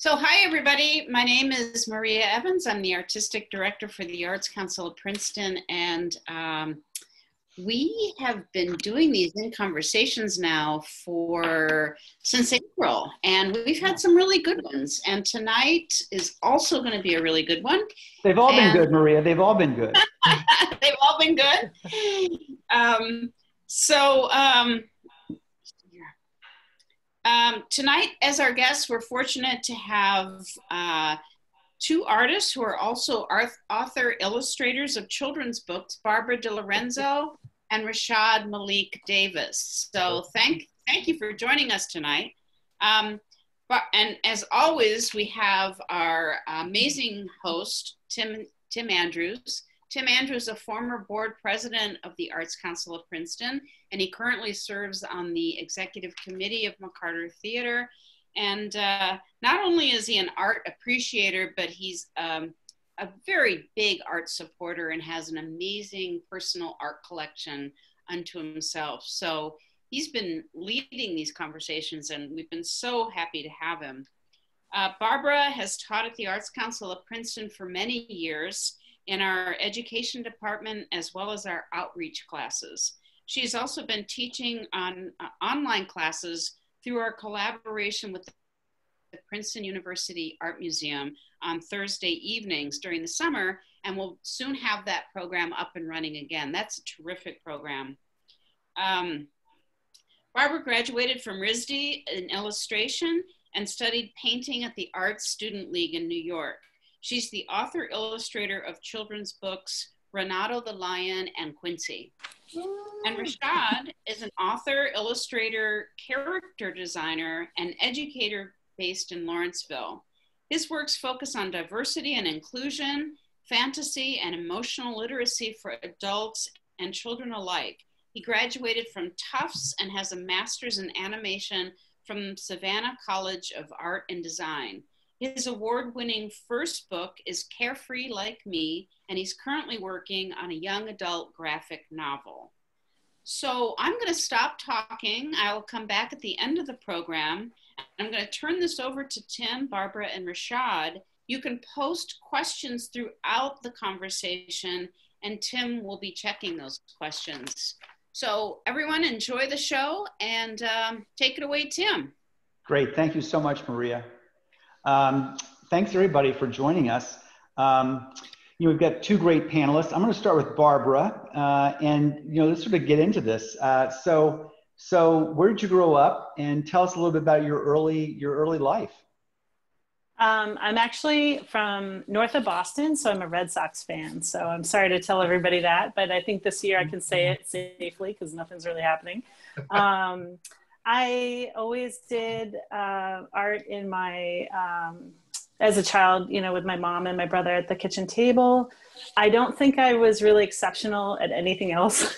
So hi, everybody. My name is Maria Evans. I'm the Artistic Director for the Arts Council of Princeton, and we have been doing these in conversations now since April, and we've had some really good ones. And tonight is also going to be a really good one. They've all been good, Maria. They've all been good. They've all been good. Tonight, as our guests, we're fortunate to have two artists who are also author-illustrators of children's books, Barbara DiLorenzo and Rashad Malik Davis. So thank you for joining us tonight. And as always, we have our amazing host, Tim Andrews. Tim Andrews is a former board president of the Arts Council of Princeton, and he currently serves on the executive committee of McCarter Theater. And not only is he an art appreciator, but he's a very big art supporter and has an amazing personal art collection unto himself. So he's been leading these conversations, and we've been so happy to have him. Barbara has taught at the Arts Council of Princeton for many years in our education department, as well as our outreach classes. She's also been teaching on online classes through our collaboration with the Princeton University Art Museum on Thursday evenings during the summer, and we'll soon have that program up and running again. That's a terrific program. Barbara graduated from RISD in illustration and studied painting at the Art Student League in New York. She's the author-illustrator of children's books, Renato the Lion and Quincy. And Rashad is an author, illustrator, character designer, and educator based in Lawrenceville. His works focus on diversity and inclusion, fantasy, and emotional literacy for adults and children alike. He graduated from Tufts and has a master's in animation from Savannah College of Art and Design. His award-winning first book is Carefree Like Me, and he's currently working on a young adult graphic novel. So I'm going to stop talking. I'll come back at the end of the program. I'm going to turn this over to Tim, Barbara, and Rashad. You can post questions throughout the conversation, and Tim will be checking those questions. So everyone enjoy the show, and take it away, Tim. Great. Thank you so much, Maria. Thanks everybody for joining us. We've got two great panelists. I'm going to start with Barbara, and let's sort of get into this. So where did you grow up, and tell us a little bit about your early life. I'm actually from north of Boston, so I'm a Red Sox fan. So I'm sorry to tell everybody that, but I think this year I can say it safely because nothing's really happening. I always did art in my, as a child, with my mom and my brother at the kitchen table. I don't think I was really exceptional at anything else.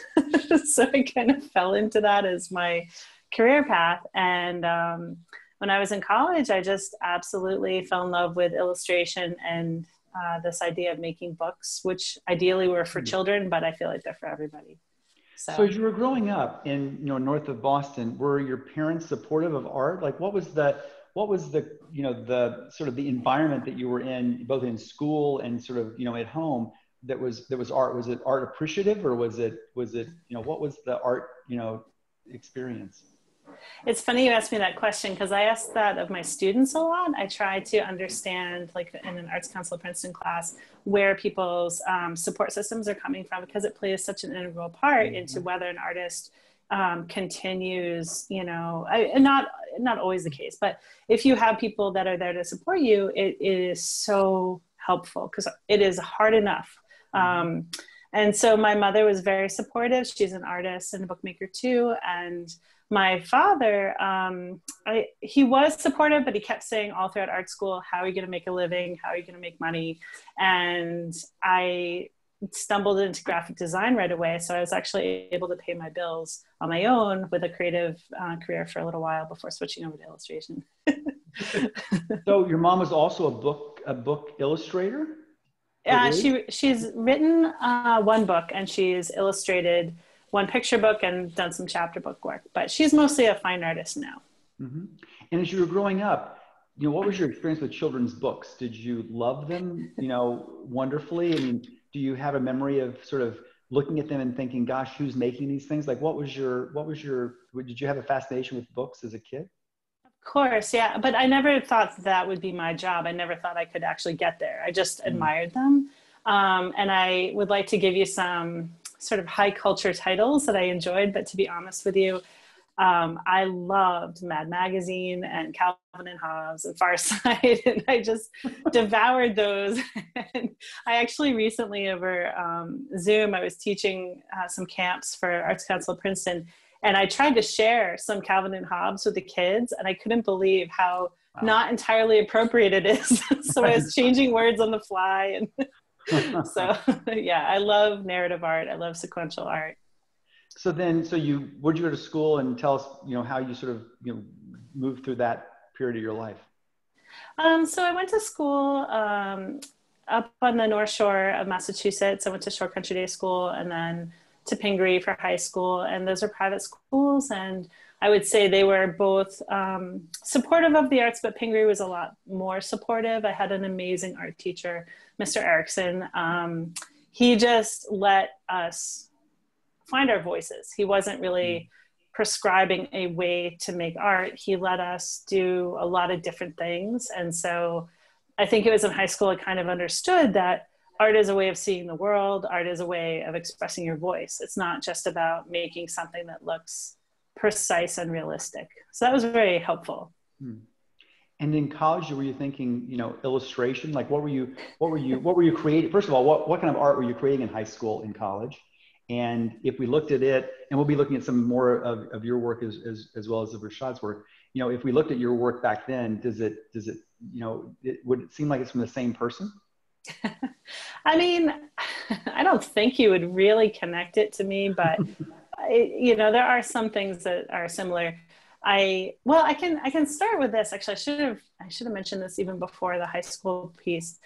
So I kind of fell into that as my career path. And when I was in college, I just absolutely fell in love with illustration and this idea of making books, which ideally were for children, but I feel like they're for everybody. So as you were growing up in north of Boston, were your parents supportive of art? Like what was the the sort of the environment that you were in, both in school and sort of at home, that was art? Was it art appreciative, or was it what was the art experience? It's funny you asked me that question, because I asked that of my students a lot. I try to understand, like in an Arts Council of Princeton class, where people's support systems are coming from, because it plays such an integral part into whether an artist continues, not always the case, but if you have people that are there to support you, it is so helpful, because it is hard enough. And so my mother was very supportive. She's an artist and a bookmaker too. And my father, he was supportive, but he kept saying all throughout art school, how are you going to make a living? How are you going to make money? And I stumbled into graphic design right away. So I was actually able to pay my bills on my own with a creative career for a little while before switching over to illustration. So your mom was also a book illustrator? She's written one book, and she's illustrated one picture book and done some chapter book work, but she's mostly a fine artist now. And as you were growing up, what was your experience with children's books? Did you love them, wonderfully? I mean, do you have a memory of sort of looking at them and thinking, gosh, who's making these things? Like, did you have a fascination with books as a kid? Of course, yeah. But I never thought that would be my job. I never thought I could actually get there. I just admired them. And I would like to give you some sort of high culture titles that I enjoyed. But to be honest with you, I loved Mad Magazine and Calvin and Hobbes and Far Side, and I just devoured those. And I actually recently over Zoom, I was teaching some camps for Arts Council of Princeton, and I tried to share some Calvin and Hobbes with the kids, and I couldn't believe how not entirely appropriate it is. So I was changing words on the fly. And so yeah, I love narrative art. I love sequential art. So where'd you go to school, and tell us, how you sort of, moved through that period of your life? So I went to school up on the North Shore of Massachusetts. I went to Shore Country Day School and then to Pingree for high school. And those are private schools. And I would say they were both supportive of the arts, but Pingree was a lot more supportive. I had an amazing art teacher, Mr. Erickson. He just let us find our voices. He wasn't really prescribing a way to make art. He let us do a lot of different things. And so I think it was in high school I kind of understood that art is a way of seeing the world. Art is a way of expressing your voice. It's not just about making something that looks precise and realistic. So that was very helpful. And in college, were you thinking, illustration? Like, what were you creating? First of all, what kind of art were you creating in high school, in college? And if we looked at it, and we'll be looking at some more of your work as well as of Rashad's work, if we looked at your work back then, would it seem like it's from the same person? I mean, I don't think you would really connect it to me, but there are some things that are similar. I can start with this. Actually, I should have mentioned this even before the high school piece.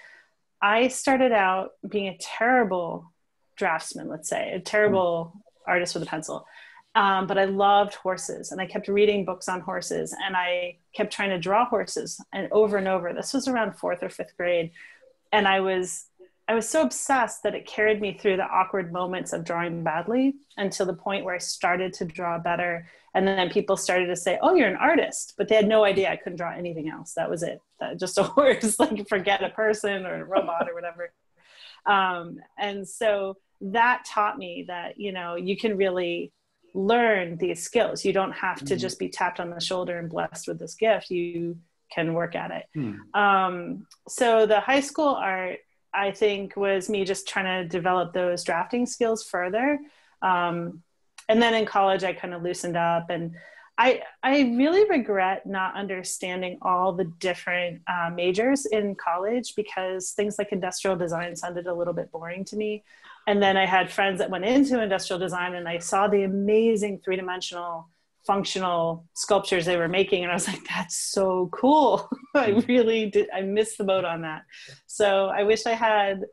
I started out being a terrible draftsman, let's say, a terrible artist with a pencil. But I loved horses, and I kept reading books on horses, and I kept trying to draw horses and over. This was around 4th or 5th grade. And I was so obsessed that it carried me through the awkward moments of drawing badly until the point where I started to draw better. And then people started to say, oh, you're an artist, but they had no idea I couldn't draw anything else. That was it. Just a horse, like forget a person or a robot or whatever. And so that taught me that, you can really learn these skills. You don't have to just be tapped on the shoulder and blessed with this gift. You can work at it. So the high school art, I think, was me just trying to develop those drafting skills further. And then in college, I kind of loosened up, and I really regret not understanding all the different majors in college, because things like industrial design sounded a little bit boring to me. And then I had friends that went into industrial design, and I saw the amazing 3-dimensional functional sculptures they were making. And I was like, that's so cool. I really did. I missed the boat on that. So I wish I had,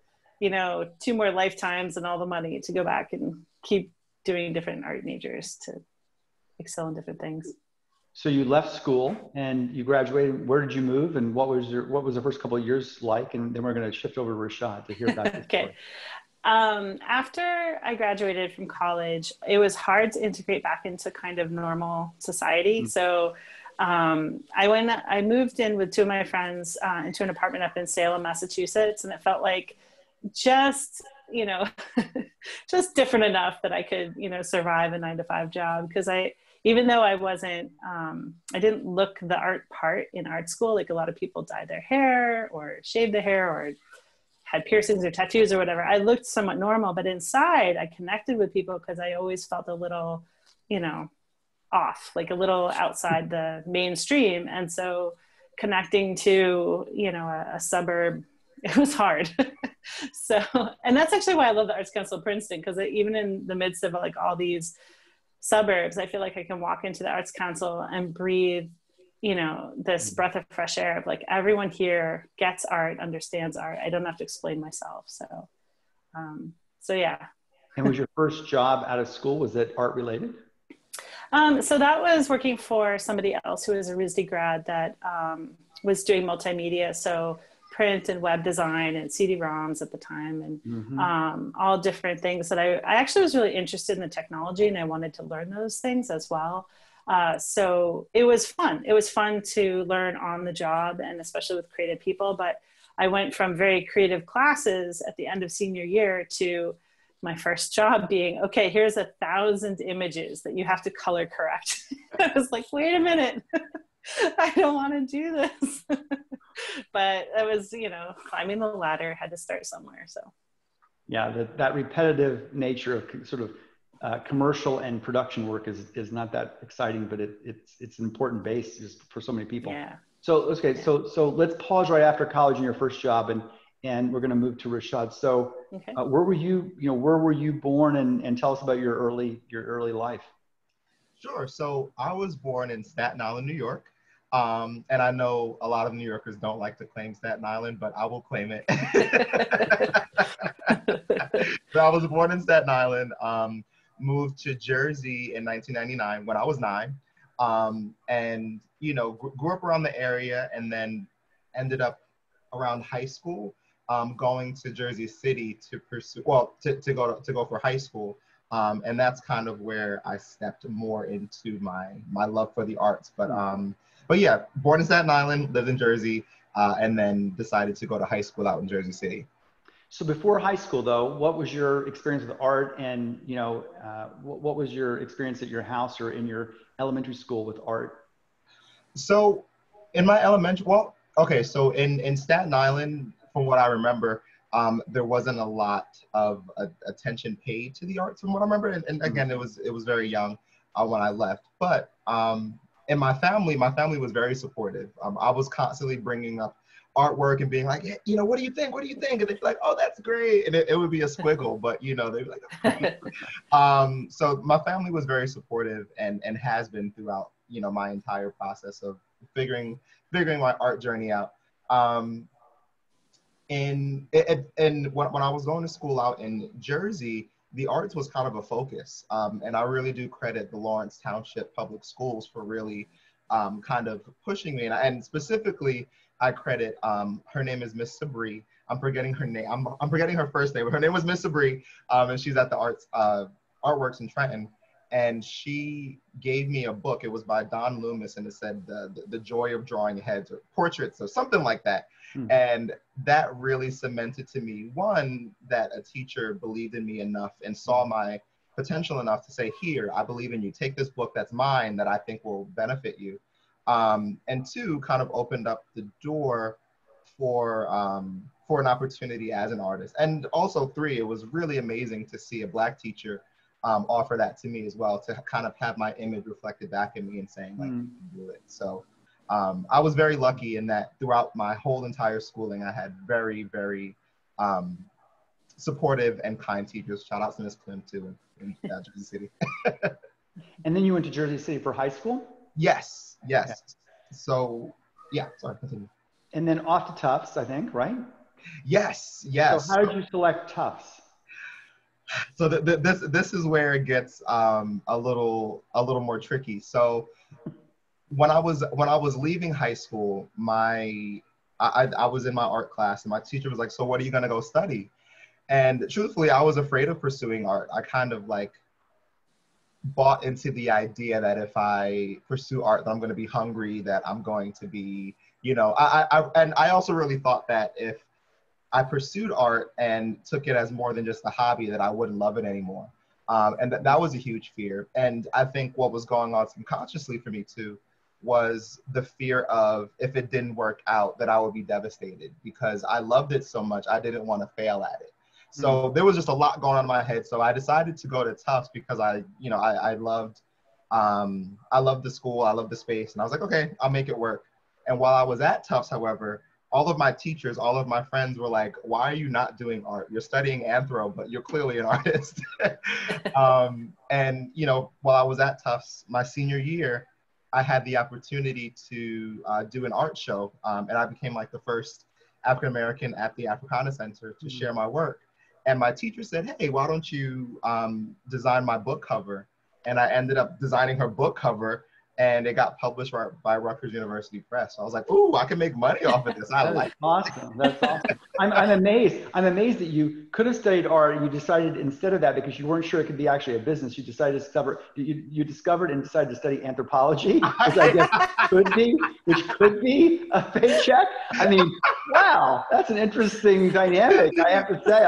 2 more lifetimes and all the money to go back and keep doing different art majors to excel in different things. So you left school and you graduated. Where did you move, and what was the first couple of years like? And then we're going to shift over to Rashad to hear about this. Okay. Story. After I graduated from college, it was hard to integrate back into kind of normal society. So I moved in with 2 of my friends into an apartment up in Salem, Massachusetts, and it felt like just different enough that I could, survive a 9-to-5 job. Because even though I wasn't, I didn't look the art part in art school. Like a lot of people dyed their hair or shaved their hair or had piercings or tattoos or whatever. I looked somewhat normal, but inside I connected with people because I always felt a little, off, like a little outside the mainstream. And so connecting to, a suburb, it was hard. So, and that's actually why I love the Arts Council of Princeton, because even in the midst of like all these suburbs, I feel like I can walk into the Arts Council and breathe, this breath of fresh air of like, everyone here gets art, understands art. I don't have to explain myself. So yeah. And was your first job out of school, was it art related? So that was working for somebody else who was a RISD grad that was doing multimedia. So print and web design and CD-ROMs at the time, and all different things that I actually was really interested in the technology, and I wanted to learn those things as well. So it was fun. It was fun to learn on the job, and especially with creative people. But I went from very creative classes at the end of senior year to my first job being, okay, here's 1,000 images that you have to color correct. I was like, wait a minute, I don't want to do this. But I was, you know, climbing the ladder, had to start somewhere. So yeah, that repetitive nature of sort of commercial and production work is not that exciting, but it's an important base just for so many people. Yeah. So okay, so let's pause right after college and your first job, and we're going to move to Rashad. So where were you born, and tell us about your early life. Sure. So I was born in Staten Island, New York. And I know a lot of New Yorkers don't like to claim Staten Island, but I will claim it. So I was born in Staten Island, moved to Jersey in 1999 when I was 9. And, you know, grew up around the area, and then ended up around high school, going to Jersey City to pursue, to go for high school. And that's kind of where I stepped more into my love for the arts. But yeah, born in Staten Island, lived in Jersey, and then decided to go to high school out in Jersey City. So before high school, though, what was your experience with art, and what was your experience at your house or in your elementary school with art? So in my elementary, so in Staten Island, from what I remember, there wasn't a lot of attention paid to the arts, from what I remember. And again, it was very young when I left. But in my family was very supportive. I was constantly bringing up artwork and being like, hey, you know, what do you think? What do you think? And they'd be like, oh, that's great. And it would be a squiggle, but you know, they'd be like, that's great. So my family was very supportive, and has been throughout, you know, my entire process of figuring my art journey out. And when I was going to school out in Jersey, the arts was kind of a focus. And I really do credit the Lawrence Township Public Schools for really kind of pushing me. And specifically, I credit, her name is Miss Sabri. I'm forgetting her name. I'm forgetting her first name, but her name was Miss Sabri. And she's at the Artworks in Trenton. And she gave me a book. It was by Don Loomis, and it said the Joy of Drawing Heads, or Portraits, or something like that. And that really cemented to me, one, that a teacher believed in me enough and saw my potential enough to say, here, I believe in you. Take this book that's mine that I think will benefit you. And two, kind of opened up the door for an opportunity as an artist. And also three, it was really amazing to see a Black teacher offer that to me as well, to kind of have my image reflected back at me and saying, like, you can do it. So I was very lucky in that throughout my whole entire schooling, I had very, very supportive and kind teachers. Shout out to Miss Clem too in Jersey City. And then you went to Jersey City for high school? Yes. So yeah, sorry, continue. And then off to Tufts, I think, right? Yes. So how did you select Tufts? So this is where it gets a little more tricky. So when I was leaving high school, I was in my art class, and my teacher was like, so what are you gonna go study? And truthfully, I was afraid of pursuing art. I kind of like bought into the idea that if I pursue art, that I'm gonna be hungry, that I'm going to be, you know, and I also really thought that if I pursued art and took it as more than just a hobby, that I wouldn't love it anymore. And that was a huge fear. And I think what was going on subconsciously for me too was the fear of, if it didn't work out, that I would be devastated, because I loved it so much. I didn't want to fail at it. So there was just a lot going on in my head. So I decided to go to Tufts because I loved the school, I loved the space, and I was like, okay, I'll make it work. And while I was at Tufts, however, all of my teachers, all of my friends were like, why are you not doing art? You're studying anthro, but you're clearly an artist. And, you know, while I was at Tufts, my senior year, I had the opportunity to do an art show. And I became like the first African-American at the Africana Center to share my work. And my teacher said, hey, why don't you design my book cover? And I ended up designing her book cover. and it got published by Rutgers University Press. So I was like, ooh, I can make money off of this. I That is like it. awesome. That's awesome. I'm amazed. I'm amazed that you could have studied art. You decided instead of that, because you weren't sure it could be actually a business, you decided to discover, you discovered and decided to study anthropology, which I guess could be a paycheck. I mean, wow, that's an interesting dynamic. I have to say,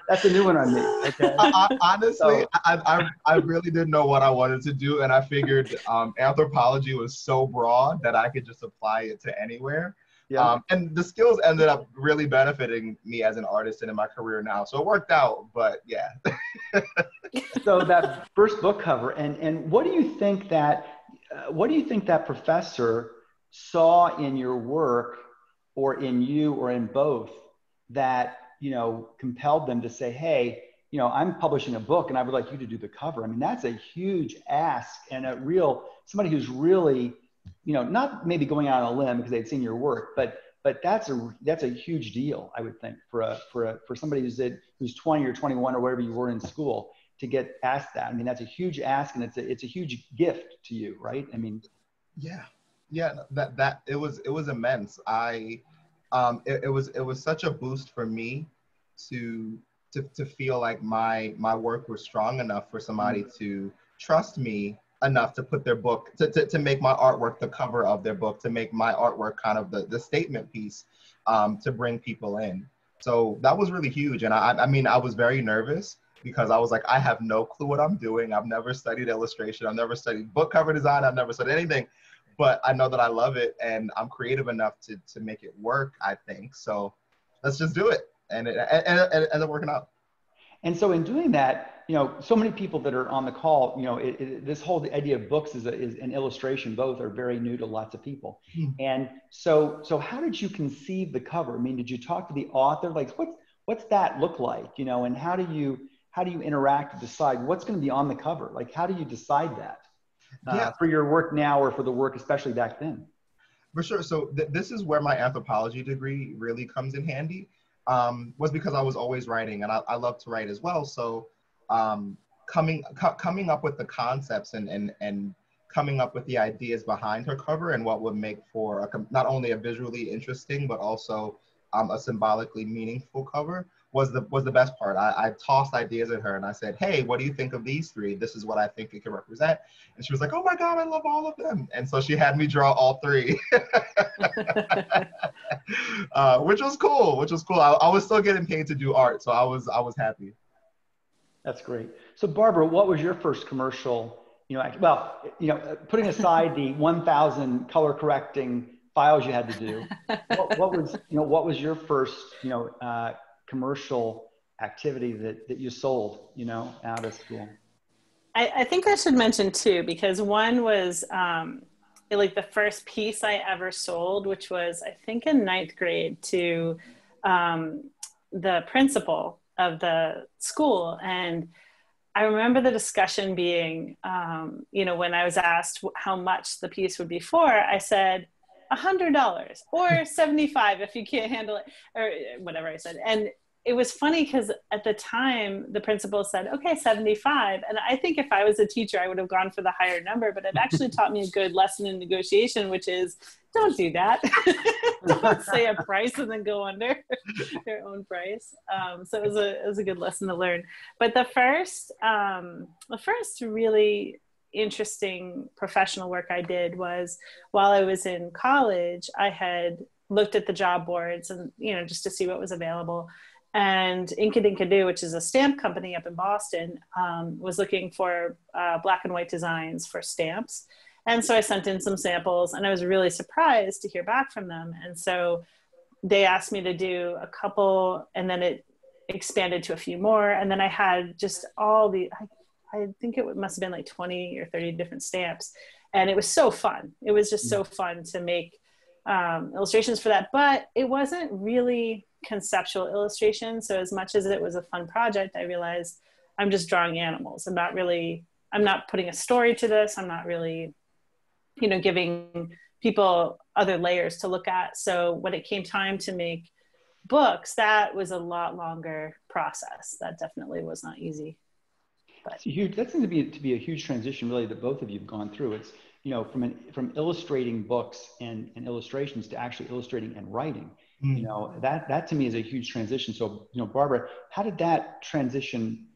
that's a new one on me. Okay. Honestly, I really didn't know what I wanted to do. And I figured anthropology was so broad that I could just apply it to anywhere. Yeah. And the skills ended up really benefiting me as an artist and in my career now. So it worked out, but yeah. So that first book cover, and what do you think that professor saw in your work, or in you, or in both, that, you know, compelled them to say, hey, you know, I'm publishing a book and I would like you to do the cover? I mean, that's a huge ask, and somebody who's really, you know, not maybe going out on a limb because they'd seen your work, but that's a huge deal, I would think, for somebody who's 20 or 21 or whatever you were in school, to get asked that. I mean, that's a huge ask, and it's a huge gift to you, right? I mean, yeah, that it was immense. It was such a boost for me to feel like my work was strong enough for somebody to trust me enough to put their book, to make my artwork the cover of their book, to make my artwork kind of the statement piece, to bring people in. So that was really huge. And I mean, I was very nervous because I was like, I have no clue what I'm doing. I've never studied illustration. I've never studied book cover design. I've never studied anything, but I know that I love it and I'm creative enough to make it work, I think. So let's just do it. And it ended up working out. and so in doing that, you know, so many people that are on the call, you know, this whole idea of books is an illustration, both are very new to lots of people. And so how did you conceive the cover? I mean, did you talk to the author? Like, what's that look like, you know, and how do you interact to decide what's going to be on the cover? Like, how do you decide that for your work now, or for the work, especially back then? For sure. So this is where my anthropology degree really comes in handy. Was because I was always writing, and I love to write as well. So coming up with the concepts and coming up with the ideas behind her cover and what would make for not only a visually interesting but also a symbolically meaningful cover was the best part. I tossed ideas at her and I said, hey, what do you think of these three? This is what I think it can represent. And she was like, oh my God, I love all of them. And so she had me draw all three, which was cool. I was still getting paid to do art, so I was happy. That's great. So Barbara, what was your first commercial, you know, well, you know, putting aside the 1,000 color correcting files you had to do, what was your first, you know, commercial activity that you sold, you know, out of school? I think I should mention two, because one was like the first piece I ever sold, which was, I think, in 9th grade, to the principal of the school. And I remember the discussion being, you know, when I was asked how much the piece would be for, I said, $100 or $75 if you can't handle it, or whatever I said. And it was funny because at the time the principal said, okay, 75. And I think if I was a teacher, I would have gone for the higher number, but it actually taught me a good lesson in negotiation, which is don't do that. Don't say a price and then go under your own price. So it was a good lesson to learn. But the first really interesting professional work I did was while I was in college. I had looked at the job boards and, you know, just to see what was available. And Inkadinkado, which is a stamp company up in Boston, was looking for black and white designs for stamps. And so I sent in some samples and I was really surprised to hear back from them. And so they asked me to do a couple, and then it expanded to a few more. And then I had just all I think it must have been like 20 or 30 different stamps. And it was so fun. It was just so fun to make illustrations for that. But it wasn't really conceptual illustration. So as much as it was a fun project, I realized I'm just drawing animals. I'm not putting a story to this. I'm not really, you know, giving people other layers to look at. So when it came time to make books, that was a lot longer process. That definitely was not easy. But that seems to be a huge transition, really, that both of you have gone through. you know, from illustrating books and illustrations to actually illustrating and writing. You know, that to me is a huge transition. So, you know, Barbara, how did that transition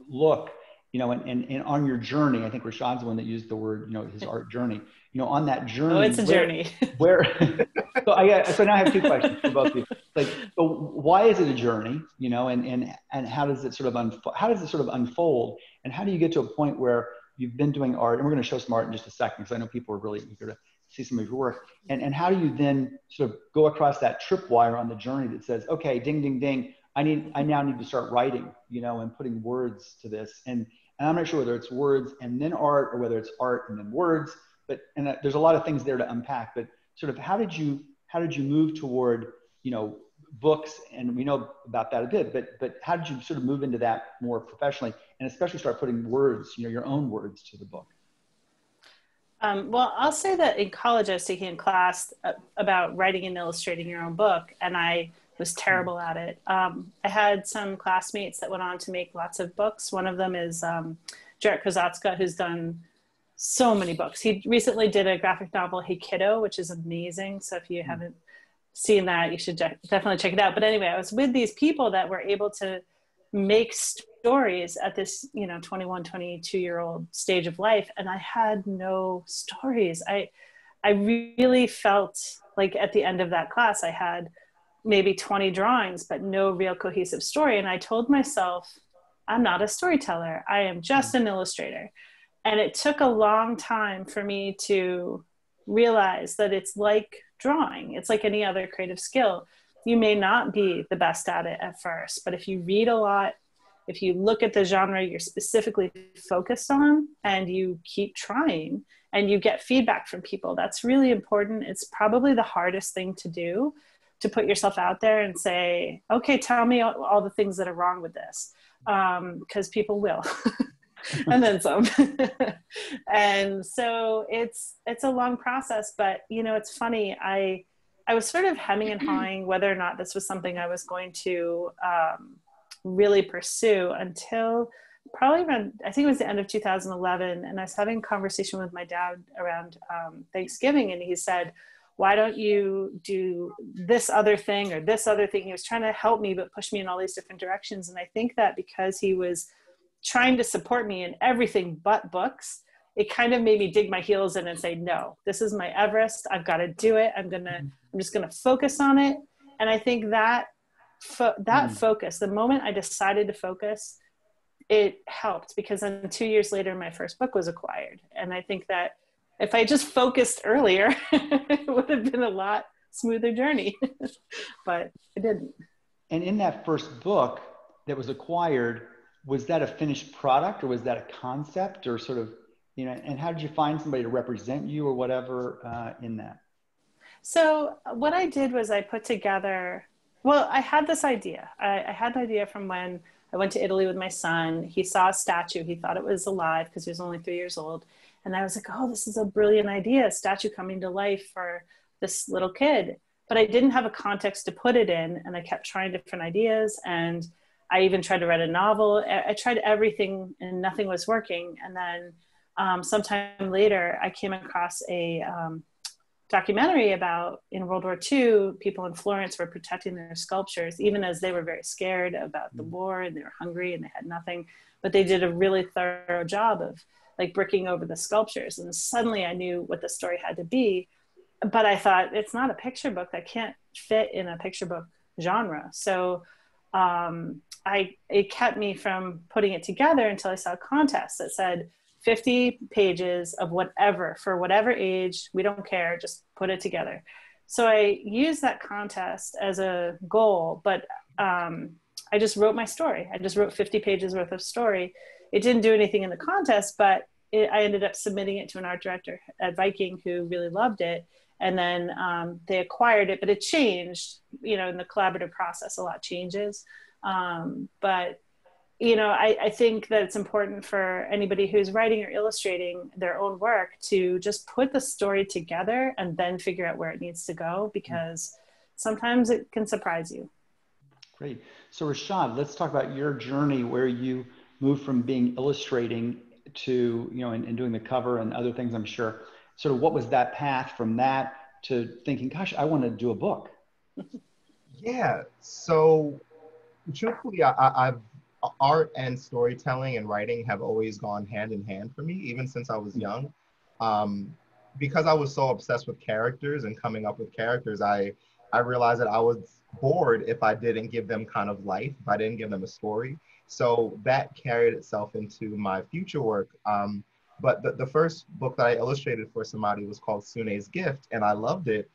look, you know, and on your journey? I think Rashad's the one that used the word, you know, his art journey, you know, on that journey. Oh, it's a journey. So now I have two questions for both of you. Like, so why is it a journey, you know, and how does it sort of unfold, and how do you get to a point where you've been doing art, and we're going to show some art in just a second, because I know people are really eager to see some of your work, and how do you then sort of go across that tripwire on the journey that says, okay, ding, ding, ding, I now need to start writing, you know, and putting words to this, and I'm not sure whether it's words and then art, or whether it's art and then words, but there's a lot of things there to unpack, but sort of how did you move toward, you know, books, and we know about that a bit, but how did you sort of move into that more professionally, and especially start putting words, you know, your own words to the book? Well, I'll say that in college I was taking a class about writing and illustrating your own book, and I was terrible at it. I had some classmates that went on to make lots of books. One of them is Jarek Kozatska, who's done so many books. He recently did a graphic novel, Hey Kiddo, which is amazing. So if you haven't seen that, you should definitely check it out. But anyway, I was with these people that were able to make stories at this, you know, 21, 22-year-old stage of life. And I had no stories. I really felt like at the end of that class, I had maybe 20 drawings, but no real cohesive story. And I told myself, I'm not a storyteller. I am just an illustrator. And it took a long time for me to realize that it's like drawing. It's like any other creative skill. You may not be the best at it at first, but if you read a lot, if you look at the genre you're specifically focused on, and you keep trying and you get feedback from people, that's really important. It's probably the hardest thing to do, to put yourself out there and say, okay, tell me all the things that are wrong with this. Because people will. And then some. And so it's a long process, but you know, it's funny. I was sort of hemming and hawing whether or not this was something I was going to really pursue until probably around, I think it was the end of 2011. And I was having a conversation with my dad around Thanksgiving, and he said, why don't you do this other thing or this other thing? He was trying to help me, but push me in all these different directions. And I think that because he was trying to support me in everything but books, it kind of made me dig my heels in and say, no, this is my Everest. I've got to do it. I'm just going to focus on it. And I think that focus, the moment I decided to focus, it helped, because then 2 years later, my first book was acquired. And I think that if I just focused earlier, it would have been a lot smoother journey, but I didn't. And in that first book that was acquired, was that a finished product, or was that a concept, or sort of, you know, and how did you find somebody to represent you or whatever in that? So what I did was I put together, well, I had this idea. I had an idea from when I went to Italy with my son. He saw a statue. He thought it was alive because he was only 3 years old. And I was like, oh, this is a brilliant idea, a statue coming to life for this little kid. But I didn't have a context to put it in. And I kept trying different ideas. And I even tried to write a novel. I tried everything and nothing was working. And then sometime later, I came across a documentary about, in World War II, people in Florence were protecting their sculptures, even as they were very scared about the war and they were hungry and they had nothing. But they did a really thorough job of like bricking over the sculptures. And suddenly I knew what the story had to be. But I thought, it's not a picture book. That can't fit in a picture book genre. So it kept me from putting it together until I saw a contest that said 50 pages of whatever, for whatever age, we don't care, just put it together. So I used that contest as a goal, but I just wrote my story. I just wrote 50 pages worth of story. It didn't do anything in the contest, but I ended up submitting it to an art director at Viking who really loved it. And then they acquired it, but it changed, you know, in the collaborative process, a lot changes. But, you know, I think that it's important for anybody who's writing or illustrating their own work to just put the story together and then figure out where it needs to go, because sometimes it can surprise you. Great. So Rashad, let's talk about your journey where you moved from being illustrating to, you know, and doing the cover and other things, I'm sure, sort of what was that path from that to thinking, gosh, I want to do a book? Yeah. So truthfully, I've art and storytelling and writing have always gone hand in hand for me, even since I was young. Um, because I was so obsessed with characters and coming up with characters, I realized that I was bored if I didn't give them kind of life, if I didn't give them a story. So that carried itself into my future work. But the first book that I illustrated for somebody was called Sune's Gift, and I loved it.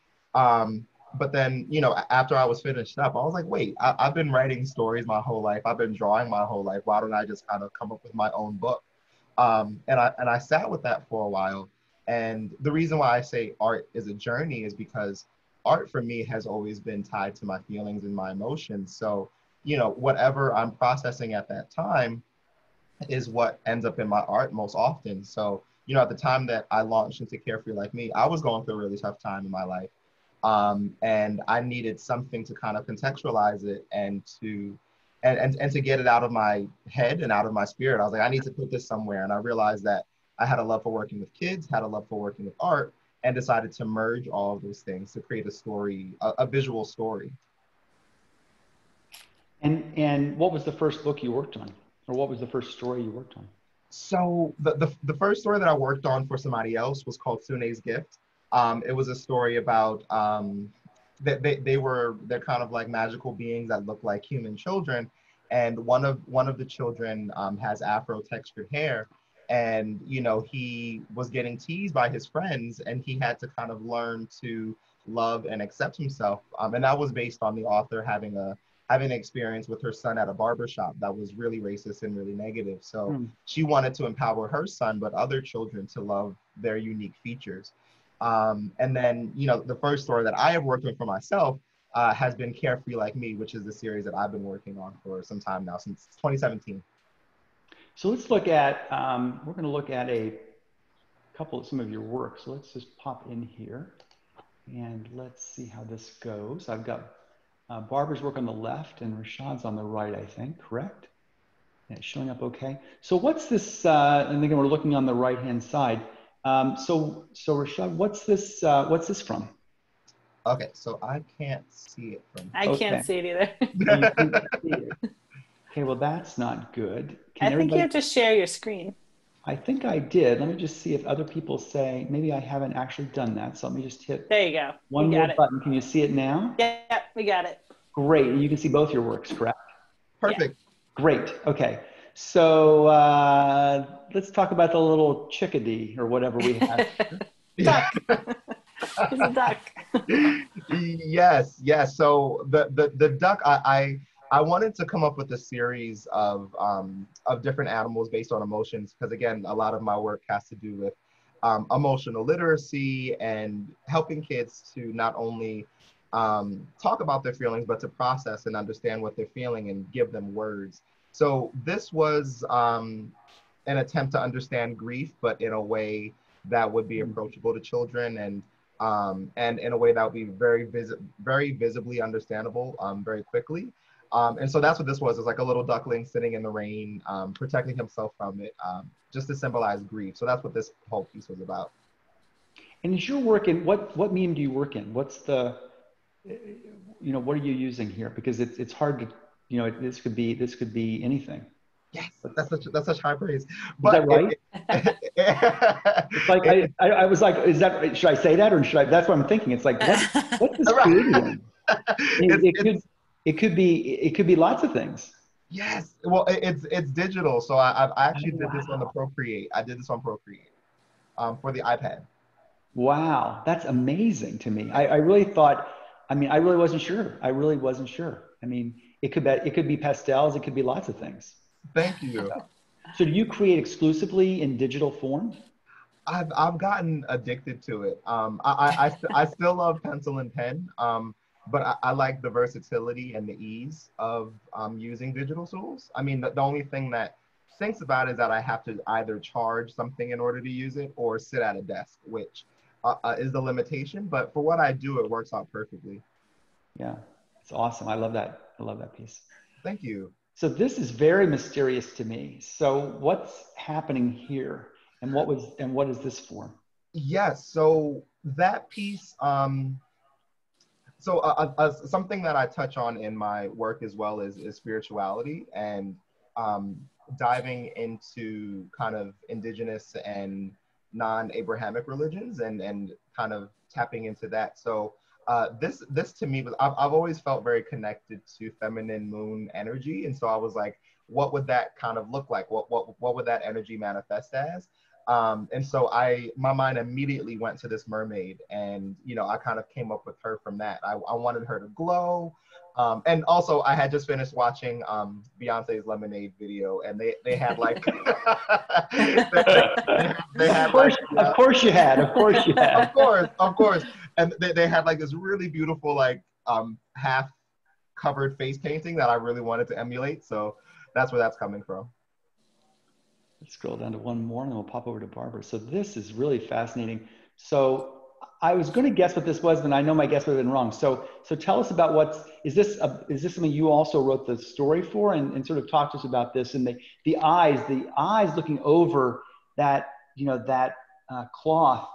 But then, you know, after I was finished up, I was like, wait, I've been writing stories my whole life. I've been drawing my whole life. Why don't I just kind of come up with my own book? And I sat with that for a while. And the reason why I say art is a journey is because art for me has always been tied to my feelings and my emotions. So, you know, whatever I'm processing at that time is what ends up in my art most often. So, you know, at the time that I launched into Carefree Like Me, I was going through a really tough time in my life. And I needed something to kind of contextualize it and to get it out of my head and out of my spirit. I was like, I need to put this somewhere. And I realized that I had a love for working with kids, had a love for working with art, and decided to merge all of those things to create a story, a visual story. And what was the first book you worked on? Or what was the first story you worked on? So the first story that I worked on for somebody else was called Sune's Gift. It was a story about they're kind of like magical beings that look like human children, and one of the children has Afro textured hair, and you know he was getting teased by his friends, and he had to kind of learn to love and accept himself, and that was based on the author having an experience with her son at a barber shop that was really racist and really negative. So she wanted to empower her son, but other children to love their unique features. And then, you know, the first story that I have worked on for myself has been Carefree Like Me, which is the series that I've been working on for some time now, since 2017. So let's look at, we're going to look at a couple of some of your work. So let's just pop in here and let's see how this goes. I've got Barbara's work on the left and Rashad's on the right, I think, correct? Yeah, it's showing up okay. So what's this, and again, we're looking on the right-hand side. So Rashad, what's this from? Okay, so I can't see it from. I can't see it either. You can't see it. Okay, well that's not good. I think you have to share your screen. I think I did. Let me just see if other people say, maybe I haven't actually done that. So let me just hit there you go. One more button. Can you see it now? Yeah, we got it. Great. You can see both your works, correct? Perfect. Yeah. Great. Okay. So let's talk about the little chickadee or whatever we have. Duck. He's a duck. Yes. So the duck, I wanted to come up with a series of different animals based on emotions, because again, a lot of my work has to do with emotional literacy and helping kids to not only talk about their feelings, but to process and understand what they're feeling and give them words. So this was an attempt to understand grief, but in a way that would be approachable to children and in a way that would be very visibly understandable very quickly. And so that's what this was. It's like a little duckling sitting in the rain, protecting himself from it, just to symbolize grief. So that's what this whole piece was about. And is your work in, what medium do you work in? What's the, you know, what are you using here? Because it's hard to, you know, this could be anything. Yes, that's such high praise. But, is that right? It's like, I was like, should I say that or should I, that's what I'm thinking. It's like, what's this medium? It could be lots of things. Yes, well, it's digital. So I actually did this on the Procreate. I did this on Procreate for the iPad. Wow, that's amazing to me. I really thought, I mean, I really wasn't sure. I mean, it could be pastels. It could be lots of things. Thank you. So do you create exclusively in digital form? I've gotten addicted to it. I still love pencil and pen. But I like the versatility and the ease of using digital tools. I mean, the only thing that stinks about it is that I have to either charge something in order to use it or sit at a desk, which is the limitation. But for what I do, it works out perfectly. Yeah, it's awesome. I love that piece. Thank you. So this is very mysterious to me. So what's happening here, and what is this for? Yes, so that piece, something that I touch on in my work as well is spirituality and um, diving into kind of indigenous and non-Abrahamic religions and kind of tapping into that. So this to me was I've always felt very connected to feminine moon energy, and so I was like, what would that kind of look like? What would that energy manifest as? And so my mind immediately went to this mermaid, and I kind of came up with her from that. I wanted her to glow, and also I had just finished watching Beyonce's Lemonade video, and they had like they had of course you had, of course, and they had like this really beautiful like half covered face painting that I really wanted to emulate. So that's where that's coming from. Let's scroll down to one more and then we'll pop over to Barbara. So this is really fascinating. So I was going to guess what this was, but I know my guess would have been wrong. So tell us about is this something you also wrote the story for, and sort of talk to us about this, and the eyes looking over that, that cloth,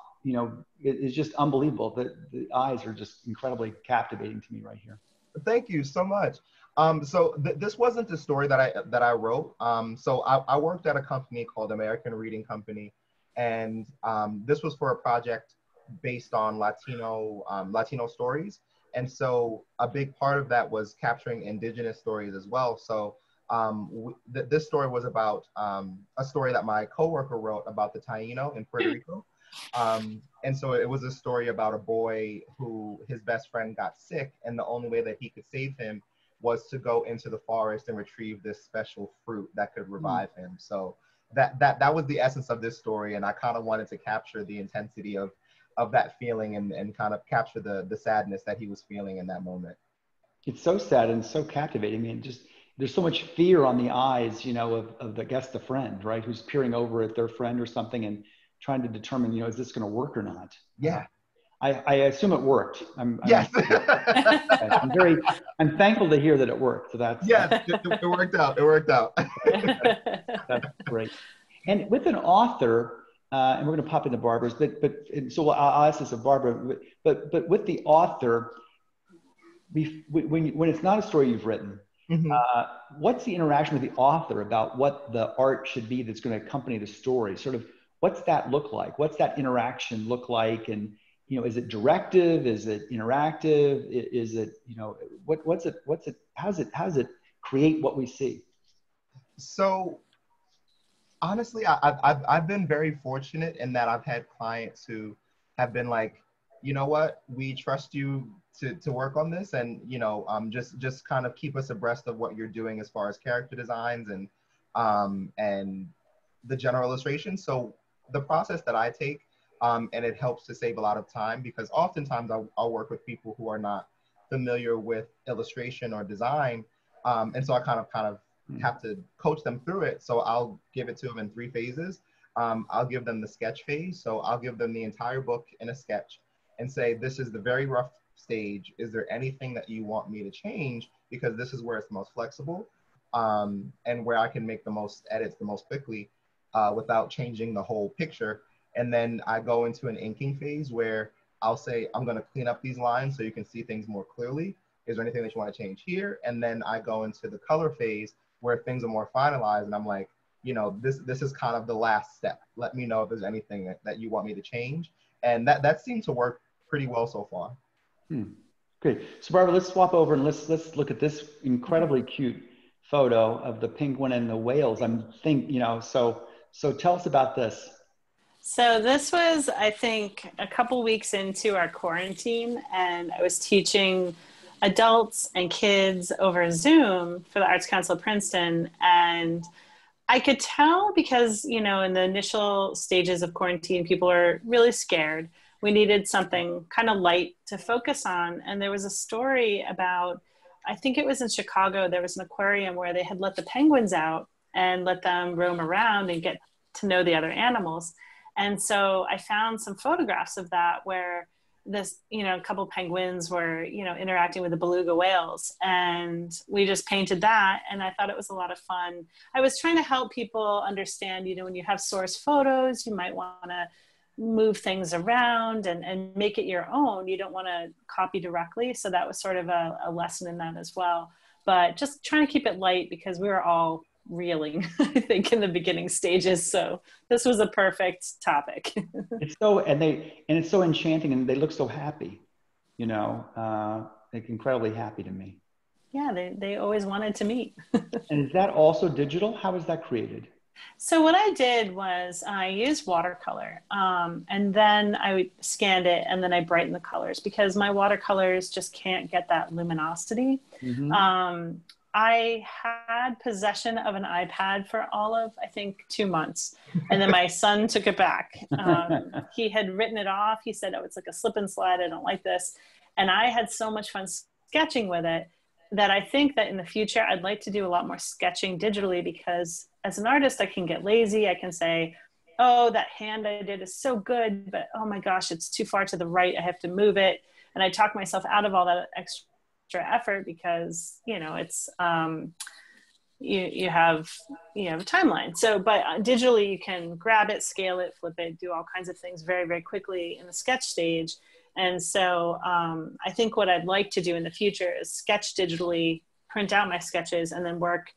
is just unbelievable. The eyes are just incredibly captivating to me right here. Thank you so much. This wasn't the story that I wrote. So I worked at a company called American Reading Company, and this was for a project based on Latino stories. And so a big part of that was capturing indigenous stories as well. So this story was about a story that my coworker wrote about the Taino in Puerto Rico. And so it was a story about a boy who his best friend got sick, and the only way that he could save him was to go into the forest and retrieve this special fruit that could revive him. So that was the essence of this story, and I kind of wanted to capture the intensity of that feeling and kind of capture the sadness that he was feeling in that moment. It's so sad and so captivating. I mean, just there's so much fear on the eyes, of the friend, right, who's peering over at their friend or something and trying to determine, is this going to work or not? Yeah. I assume it worked. Yes. I'm thankful to hear that it worked. So that's it worked out. It worked out. That's great. And with an author, and we're going to pop into Barbara's, so I'll ask this of Barbara. But with the author, when it's not a story you've written, mm-hmm. What's the interaction with the author about what the art should be that's going to accompany the story? Sort of, what's that look like? What's that interaction look like? And is it directive? Is it interactive? Is it, what's it, how does it create what we see? So honestly, I've been very fortunate in that I've had clients who have been like, you know what, we trust you to work on this, and just kind of keep us abreast of what you're doing as far as character designs and the general illustration. So the process that I take, and it helps to save a lot of time, because oftentimes I'll work with people who are not familiar with illustration or design, and so I kind of have to coach them through it. So I'll give it to them in 3 phases. I'll give them the sketch phase. So I'll give them the entire book in a sketch and say, this is the very rough stage. Is there anything that you want me to change? Because this is where it's the most flexible, and where I can make the most edits the most quickly without changing the whole picture. And then I go into an inking phase where I'll say, I'm going to clean up these lines so you can see things more clearly. Is there anything that you want to change here? And then I go into the color phase where things are more finalized. And I'm like, this is kind of the last step. Let me know if there's anything that you want me to change. And that seemed to work pretty well so far. Great. So Barbara, let's swap over and let's look at this incredibly cute photo of the penguin and the whales. So tell us about this. So this was, I think, a couple weeks into our quarantine, and I was teaching adults and kids over Zoom for the Arts Council of Princeton. And I could tell because, in the initial stages of quarantine, people were really scared. We needed something kind of light to focus on. And there was a story about, I think it was in Chicago, there was an aquarium where they had let the penguins out and let them roam around and get to know the other animals. And so I found some photographs of that where this, a couple of penguins were, interacting with the beluga whales, and we just painted that. And I thought it was a lot of fun. I was trying to help people understand, when you have source photos, you might want to move things around and make it your own. You don't want to copy directly. So that was sort of a lesson in that as well. But just trying to keep it light because we were all reeling, I think, in the beginning stages. So this was a perfect topic. It's so, and it's so enchanting, and they look so happy, you know, like incredibly happy to me. Yeah, they always wanted to meet. And is that also digital? How is that created? So what I did was I used watercolor, and then I scanned it, and then I brightened the colors because my watercolors just can't get that luminosity. Mm-hmm. I had possession of an iPad for all of, I think, 2 months. And then my son took it back. He had written it off. He said, oh, it's like a slip and slide. I don't like this. And I had so much fun sketching with it that I think that in the future, I'd like to do a lot more sketching digitally because as an artist, I can get lazy. I can say, oh, that hand I did is so good, but oh my gosh, it's too far to the right. I have to move it. And I talk myself out of all that extra effort because, you know, it's, you have a timeline. So, but digitally you can grab it, scale it, flip it, do all kinds of things very, very quickly in the sketch stage. And so I think what I'd like to do in the future is sketch digitally, print out my sketches, and then work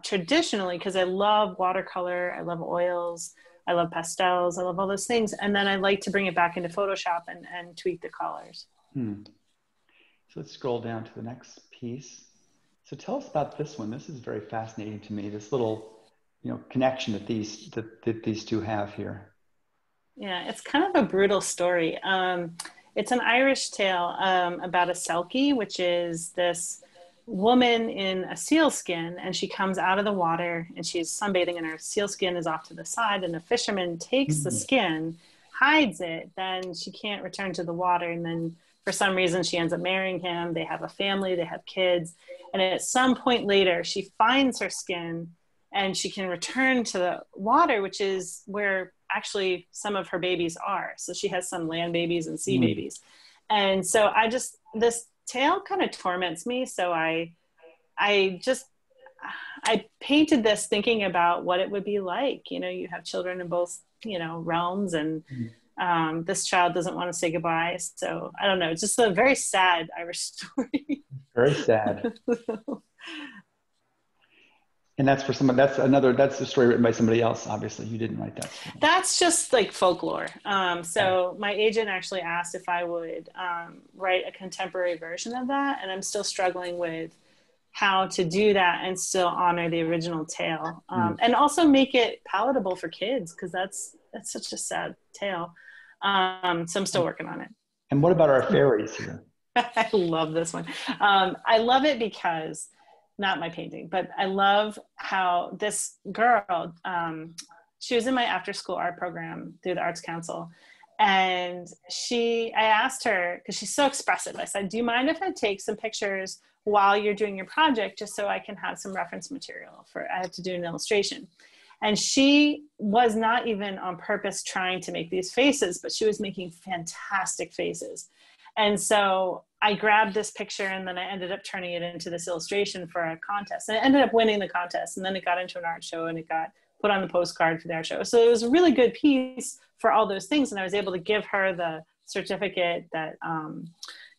traditionally, because I love watercolor, I love oils, I love pastels, I love all those things. And then I like to bring it back into Photoshop and tweak the colors. So let's scroll down to the next piece. So tell us about this one. This is very fascinating to me, this little, you know, connection that these two have here. Yeah, it's kind of a brutal story. It's an Irish tale about a selkie, which is this woman in a sealskin, and she comes out of the water and she's sunbathing and her sealskin is off to the side, and the fisherman takes the skin, hides it, then she can't return to the water, and then for some reason she ends up marrying him. They have a family, they have kids, and at some point later she finds her skin and she can return to the water, which is where actually some of her babies are. So she has some land babies and sea babies. And so this tale kind of torments me. So I painted this thinking about what it would be like. You know, you have children in both, you know, realms, and this child doesn't want to say goodbye. So I don't know, it's just a very sad Irish story. Very sad. And that's for someone, that's a story written by somebody else. Obviously you didn't write that story. That's just like folklore. So my agent actually asked if I would write a contemporary version of that. And I'm still struggling with how to do that and still honor the original tale. And also make it palatable for kids, because that's such a sad tale. So I'm still working on it. And what about our fairies here? I love this one. I love it because, not my painting, but I love how this girl, she was in my after school art program through the Arts Council. And I asked her, because she's so expressive, I said, do you mind if I take some pictures while you're doing your project, just so I can have some reference material I have to do an illustration. And she was not even on purpose trying to make these faces, but she was making fantastic faces. And so I grabbed this picture, and then I ended up turning it into this illustration for a contest. And I ended up winning the contest, and then it got into an art show, and it got put on the postcard for the art show. So it was a really good piece for all those things. And I was able to give her the certificate that,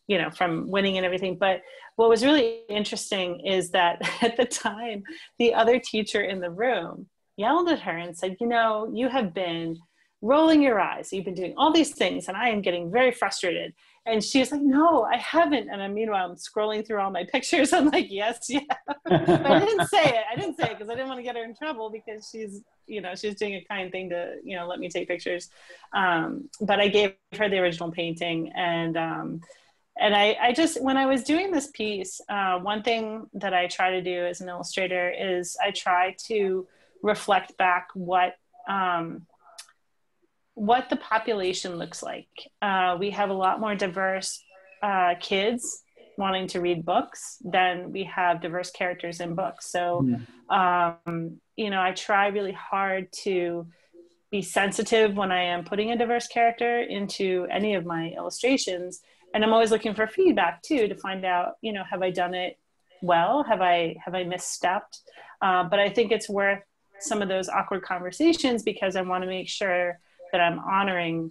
you know, from winning and everything. But what was really interesting is that at the time, the other teacher in the room yelled at her and said, you know, you have been rolling your eyes. You've been doing all these things, and I am getting very frustrated. And she was like, no, I haven't. And meanwhile, I'm scrolling through all my pictures. I'm like, yes, yeah. But I didn't say it because I didn't want to get her in trouble, because she's doing a kind thing to, you know, let me take pictures. But I gave her the original painting. And I just, when I was doing this piece, one thing that I try to do as an illustrator is I try to reflect back what the population looks like. We have a lot more diverse kids wanting to read books than we have diverse characters in books. So, you know, I try really hard to be sensitive when I am putting a diverse character into any of my illustrations. And I'm always looking for feedback too, to find out, you know, have I done it well? Have I misstepped? But I think it's worth some of those awkward conversations, because I want to make sure that I'm honoring,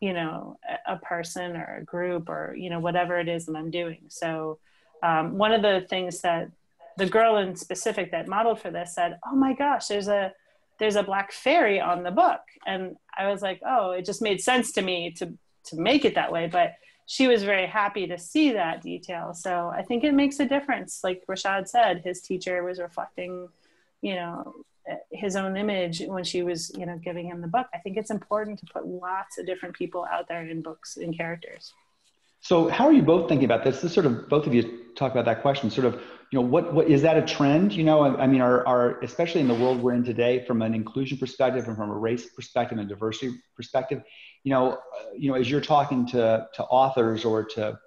you know, a person or a group or, you know, whatever it is that I'm doing. So one of the things that the girl in specific that modeled for this said, oh my gosh, there's a black fairy on the book. And I was like, oh, it just made sense to me to make it that way. But she was very happy to see that detail. So I think it makes a difference. Like Rashad said, his teacher was reflecting, you know, his own image when she was, you know, giving him the book. I think it's important to put lots of different people out there in books and characters. So how are you both thinking about this? This sort of, both of you talk about that question, sort of, you know, what is that a trend? You know, I mean, are especially in the world we're in today, from an inclusion perspective and from a race perspective and diversity perspective, you know, as you're talking to authors or to,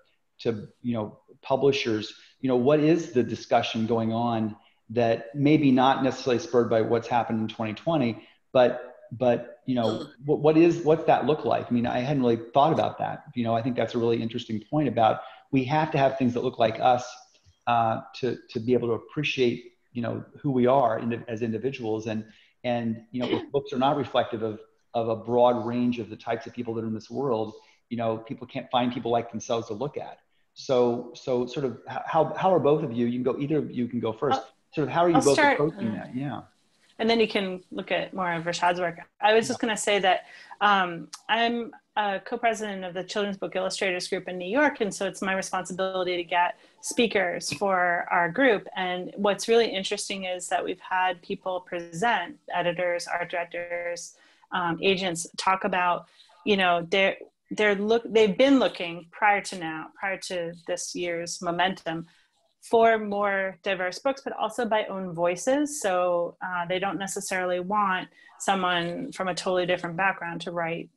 you know, publishers, you know, what is the discussion going on that maybe not necessarily spurred by what's happened in 2020, but you know, what's that look like? I mean, I hadn't really thought about that. You know, I think that's a really interesting point about, we have to have things that look like us to be able to appreciate, you know, who we are as individuals. And, you know, if books are not reflective of a broad range of the types of people that are in this world, you know, people can't find people like themselves to look at. So sort of how are both of you, either of you can go first. Sort of how are you both approaching that? Yeah. And then you can look at more of Rashad's work. I was just going to say that I'm a co-president of the Children's Book Illustrators group in New York. And so it's my responsibility to get speakers for our group. And what's really interesting is that we've had people present, editors, art directors, agents, talk about, you know, they've been looking prior to this year's momentum for more diverse books, but also by own voices. So they don't necessarily want someone from a totally different background to write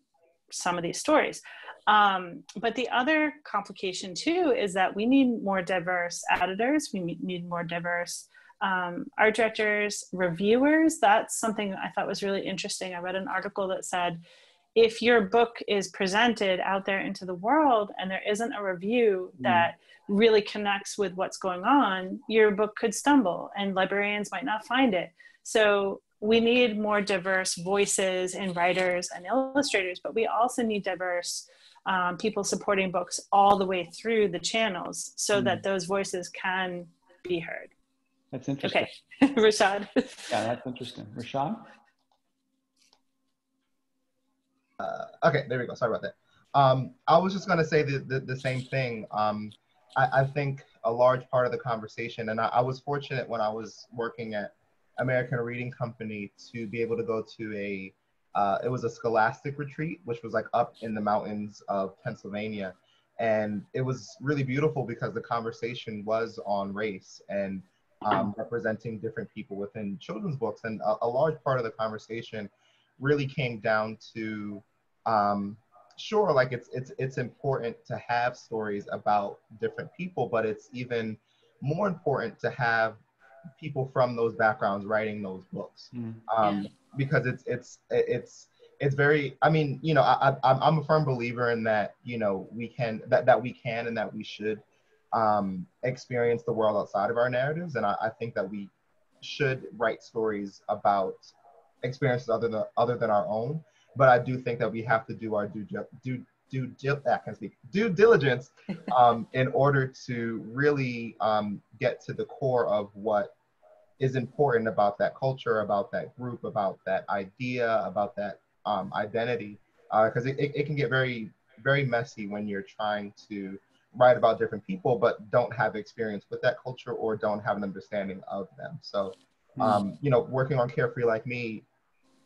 some of these stories. But the other complication too is that we need more diverse editors. We need more diverse art directors, reviewers. That's something I thought was really interesting. I read an article that said, if your book is presented out there into the world and there isn't a review that really connects with what's going on, your book could stumble and librarians might not find it. So we need more diverse voices in writers and illustrators, but we also need diverse people supporting books all the way through the channels so that those voices can be heard. That's interesting. Okay, Rashad. Yeah, that's interesting. Rashad? Okay, there we go. Sorry about that. I was just going to say the same thing. I think a large part of the conversation, and I was fortunate when I was working at American Reading Company to be able to go to it was a scholastic retreat, which was like up in the mountains of Pennsylvania. And it was really beautiful because the conversation was on race and representing different people within children's books. And a large part of the conversation really came down to, sure, like it's important to have stories about different people, but it's even more important to have people from those backgrounds writing those books, because it's very, I mean, you know, I'm a firm believer in that, you know, we can and that we should experience the world outside of our narratives. And I think that we should write stories about experiences other than our own. But I do think that we have to do our due diligence in order to really get to the core of what is important about that culture, about that group, about that idea, about that identity. Because it can get very, very messy when you're trying to write about different people, but don't have experience with that culture or don't have an understanding of them. So, you know, working on Carefree Like Me,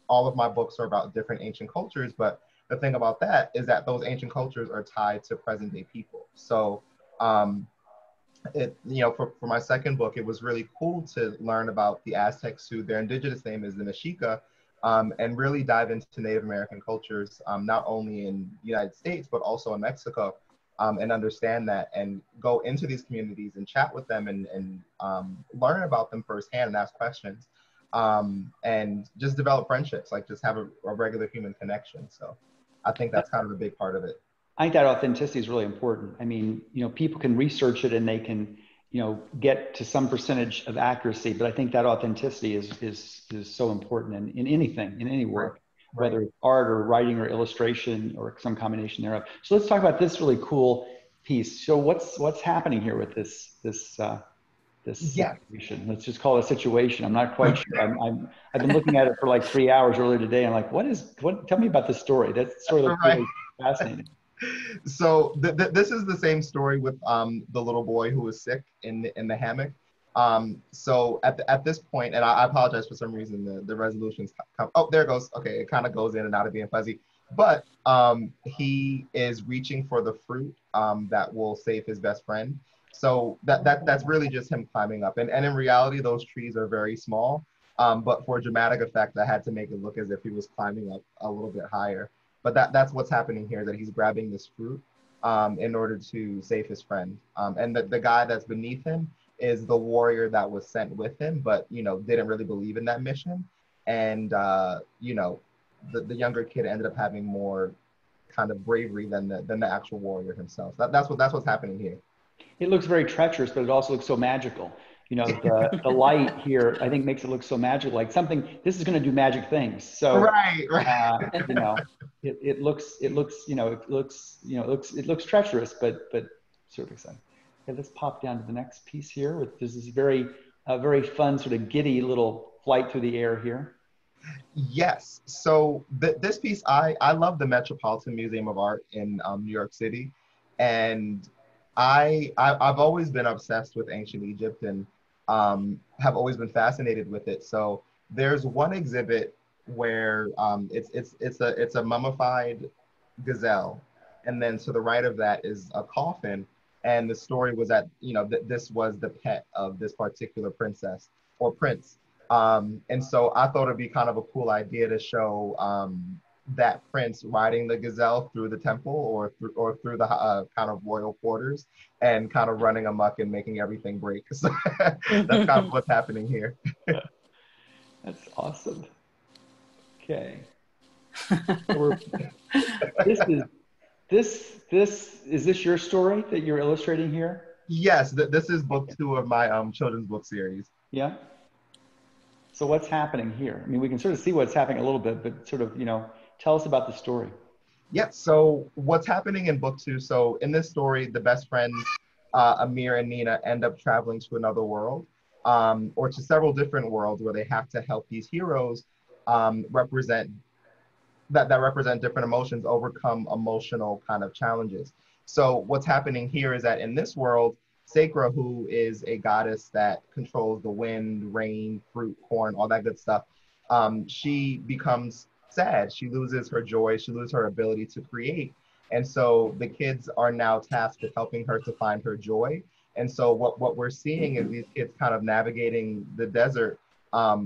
all of my books are about different ancient cultures, but the thing about that is that those ancient cultures are tied to present day people. So, you know, for my second book, it was really cool to learn about the Aztecs, who their indigenous name is the Mexica, and really dive into Native American cultures, not only in the United States, but also in Mexico, and understand that and go into these communities and chat with them and learn about them firsthand and ask questions. And just develop friendships, like just have a regular human connection. So I think that's kind of a big part of it. I think that authenticity is really important. I mean, you know, people can research it and they can, you know, get to some percentage of accuracy, but I think that authenticity is so important in anything, in any work. whether it's art or writing or illustration or some combination thereof. So let's talk about this really cool piece. So what's happening here with this situation? Let's just call it a situation. I'm not quite sure. I've been looking at it for like 3 hours earlier today. I'm like, tell me about this story. That story looks really fascinating. So this is the same story with the little boy who was sick in the hammock. So at this point, and I apologize for some reason the resolutions come. Oh, there it goes. Okay, it kind of goes in and out of being fuzzy. But he is reaching for the fruit that will save his best friend. So that's really just him climbing up. And in reality, those trees are very small. But for dramatic effect, I had to make it look as if he was climbing up a little bit higher. But that's what's happening here, that he's grabbing this fruit in order to save his friend. And the guy that's beneath him is the warrior that was sent with him, but, didn't really believe in that mission. And, the younger kid ended up having more kind of bravery than the actual warrior himself. That's what's happening here. It looks very treacherous, but it also looks so magical. The light here, I think, makes it look so magical, like this is going to do magic things. So, right. it looks treacherous, but sort of exciting. Okay, let's pop down to the next piece here. There's this very fun, sort of giddy little flight through the air here. Yes. So this piece, I love the Metropolitan Museum of Art in New York City, and I've always been obsessed with ancient Egypt and have always been fascinated with it. So there's one exhibit where it's a mummified gazelle, and then to the right of that is a coffin. And the story was that this was the pet of this particular princess or prince. And so I thought it'd be kind of a cool idea to show that prince riding the gazelle through the temple or through the kind of royal quarters and kind of running amok and making everything break. So that's kind of what's happening here. That's awesome. Okay. Is this your story that you're illustrating here? Yes, this is book 2 of my children's book series. Yeah. So what's happening here? I mean, we can sort of see what's happening a little bit, but sort of, tell us about the story. Yeah, so what's happening in book 2, so in this story, the best friends, Amir and Nina, end up traveling to another world, or to several different worlds where they have to help these heroes represent different emotions, overcome emotional kind of challenges. So what's happening here is that in this world, Sakra, who is a goddess that controls the wind, rain, fruit, corn, all that good stuff, she becomes sad. She loses her joy. She loses her ability to create. And so the kids are now tasked with helping her to find her joy. And so what we're seeing is these kids kind of navigating the desert,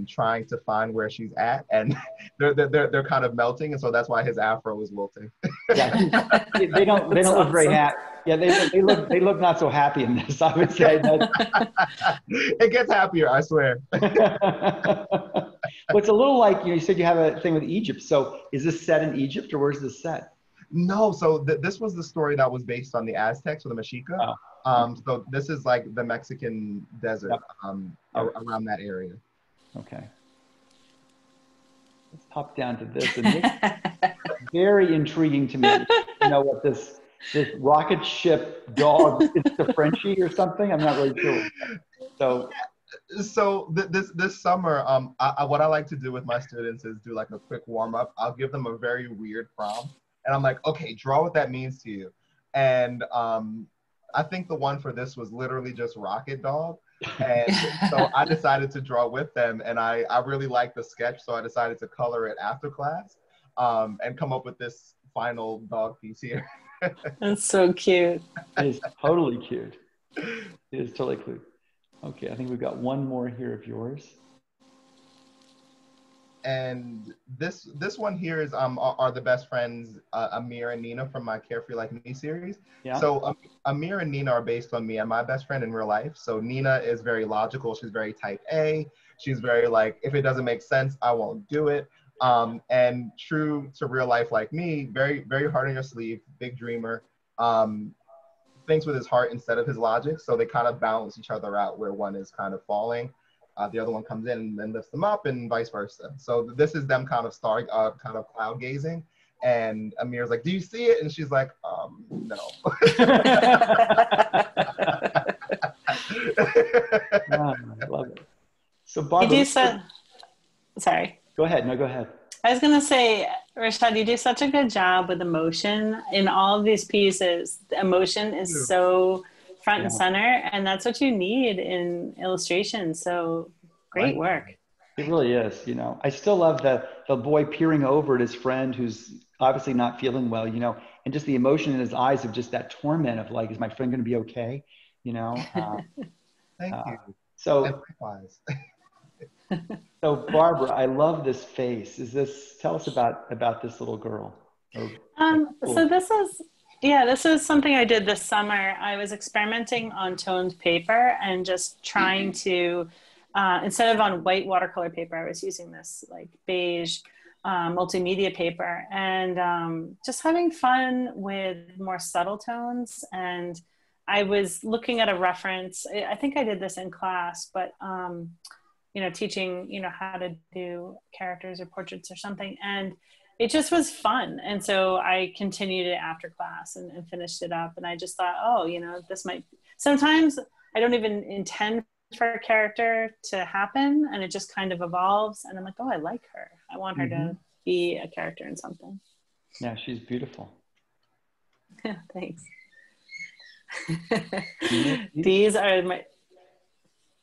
trying to find where she's at, and they're kind of melting, and so that's why his afro is wilting. Yeah, they don't look very happy. Yeah, they look not so happy in this, I would say. It gets happier, I swear. Well, it's a little like you said you have a thing with Egypt. So is this set in Egypt, or where's this set? No, so this was the story that was based on the Aztecs or the Mexica. Oh. So this is like the Mexican desert, around that area. Okay. Let's pop down to this. And this is very intriguing to me. What this rocket ship dog, it's the Frenchie or something? I'm not really sure. So this summer, what I like to do with my students is do like a quick warm up. I'll give them a very weird prompt, and I'm like, okay, draw what that means to you. And I think the one for this was literally just rocket dog. And so I decided to draw with them, and I really liked the sketch, so I decided to color it after class, and come up with this final dog piece here. That's so cute. It is totally cute. It is totally cute. Okay, I think we've got one more here of yours. And this one here is are the best friends, Amir and Nina, from my Carefree Like Me series. Yeah. So Amir and Nina are based on me and my best friend in real life. So Nina is very logical. She's very type A. She's very like, if it doesn't make sense, I won't do it. And true to real life like me, very, very hard on your sleeve, big dreamer, thinks with his heart instead of his logic. So they kind of balance each other out where one is kind of falling. the other one comes in and then lifts them up, and vice versa. So this is them kind of kind of cloud gazing. And Amir's like, "Do you see it?" And she's like, "No." I love it. So Barbara, sorry. Go ahead. No, go ahead. I was going to say, Rashad, you do such a good job with emotion in all of these pieces. The emotion is so front and center, and that's what you need in illustration. So great work. It really is. You know, I still love the boy peering over at his friend who's obviously not feeling well, you know, and just the emotion in his eyes of just that torment of like, is my friend going to be okay? You know? Thank you. So, so Barbara, I love this face. Tell us about this little girl. So this is something I did this summer. I was experimenting on toned paper and just trying to, instead of on white watercolor paper, I was using this like beige multimedia paper, and just having fun with more subtle tones. And I was looking at a reference. I think I did this in class, but you know, teaching, you know, how to do characters or portraits or something. And it just was fun. And so I continued it after class and finished it up. And I just thought, oh, you know, sometimes I don't even intend for a character to happen, and it just kind of evolves. And I'm like, oh, I like her. I want her to be a character in something. Yeah, she's beautiful. Thanks.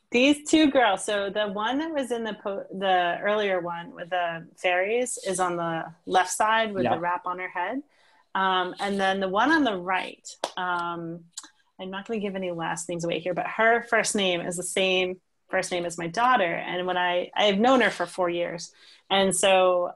These two girls. So the one that was in the earlier one with the fairies is on the left side with the wrap on her head. And then the one on the right, I'm not going to give any last names away here, but her first name is the same first name as my daughter. And when I've known her for 4 years. And so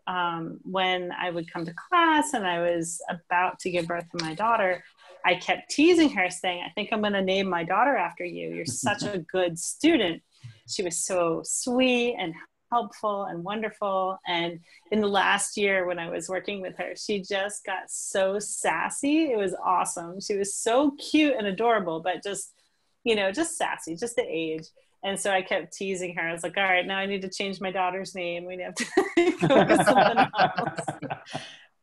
when I would come to class and I was about to give birth to my daughter, I kept teasing her saying, I think I'm going to name my daughter after you. You're such a good student. She was so sweet and helpful and wonderful. And in the last year when I was working with her, she just got so sassy. It was awesome. She was so cute and adorable, but just, you know, just sassy, just the age. And so I kept teasing her. I was like, all right, now I need to change my daughter's name. We have to go with something else.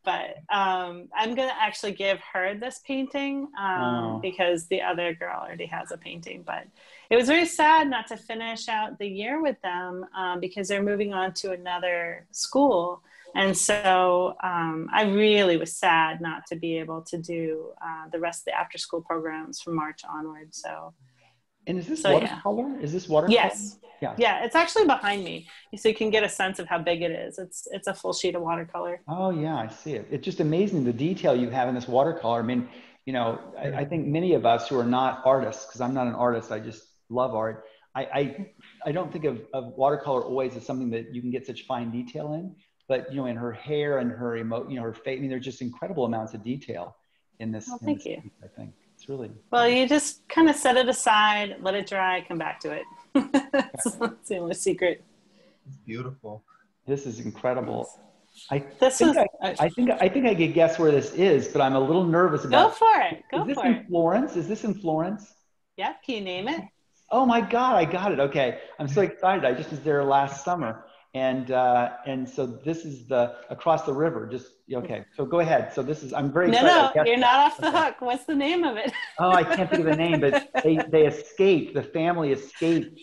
But I'm going to actually give her this painting because the other girl already has a painting. But it was very sad not to finish out the year with them because they're moving on to another school. And so I really was sad not to be able to do the rest of the after school programs from March onward. So. And is this watercolor? Yeah. Is this watercolor? Yes. Yeah, it's actually behind me. So you can get a sense of how big it is. It's a full sheet of watercolor. Oh yeah, I see it. It's just amazing the detail you have in this watercolor. I mean, you know, I think many of us who are not artists, because I'm not an artist, I just love art. I don't think of watercolor always as something that you can get such fine detail in, but you know, in her hair and her her face, I mean, there's just incredible amounts of detail in this. Well, thank you. Piece, I think. It's really well, you just kind of set it aside, let it dry, come back to it. That's the only secret. It's beautiful. This is incredible. I think I could guess where this is, but I'm a little nervous about. Go for it. Go for it. Is this in Florence? Is this in Florence? Yeah. Can you name it? Oh my God, I got it. Okay, I'm so excited. I just was there last summer, and so this is the across the river. Just okay. So go ahead. So this is I'm very excited. No, you're not off the hook. What's the name of it? Oh, I can't think of the name, but they escaped. The family escaped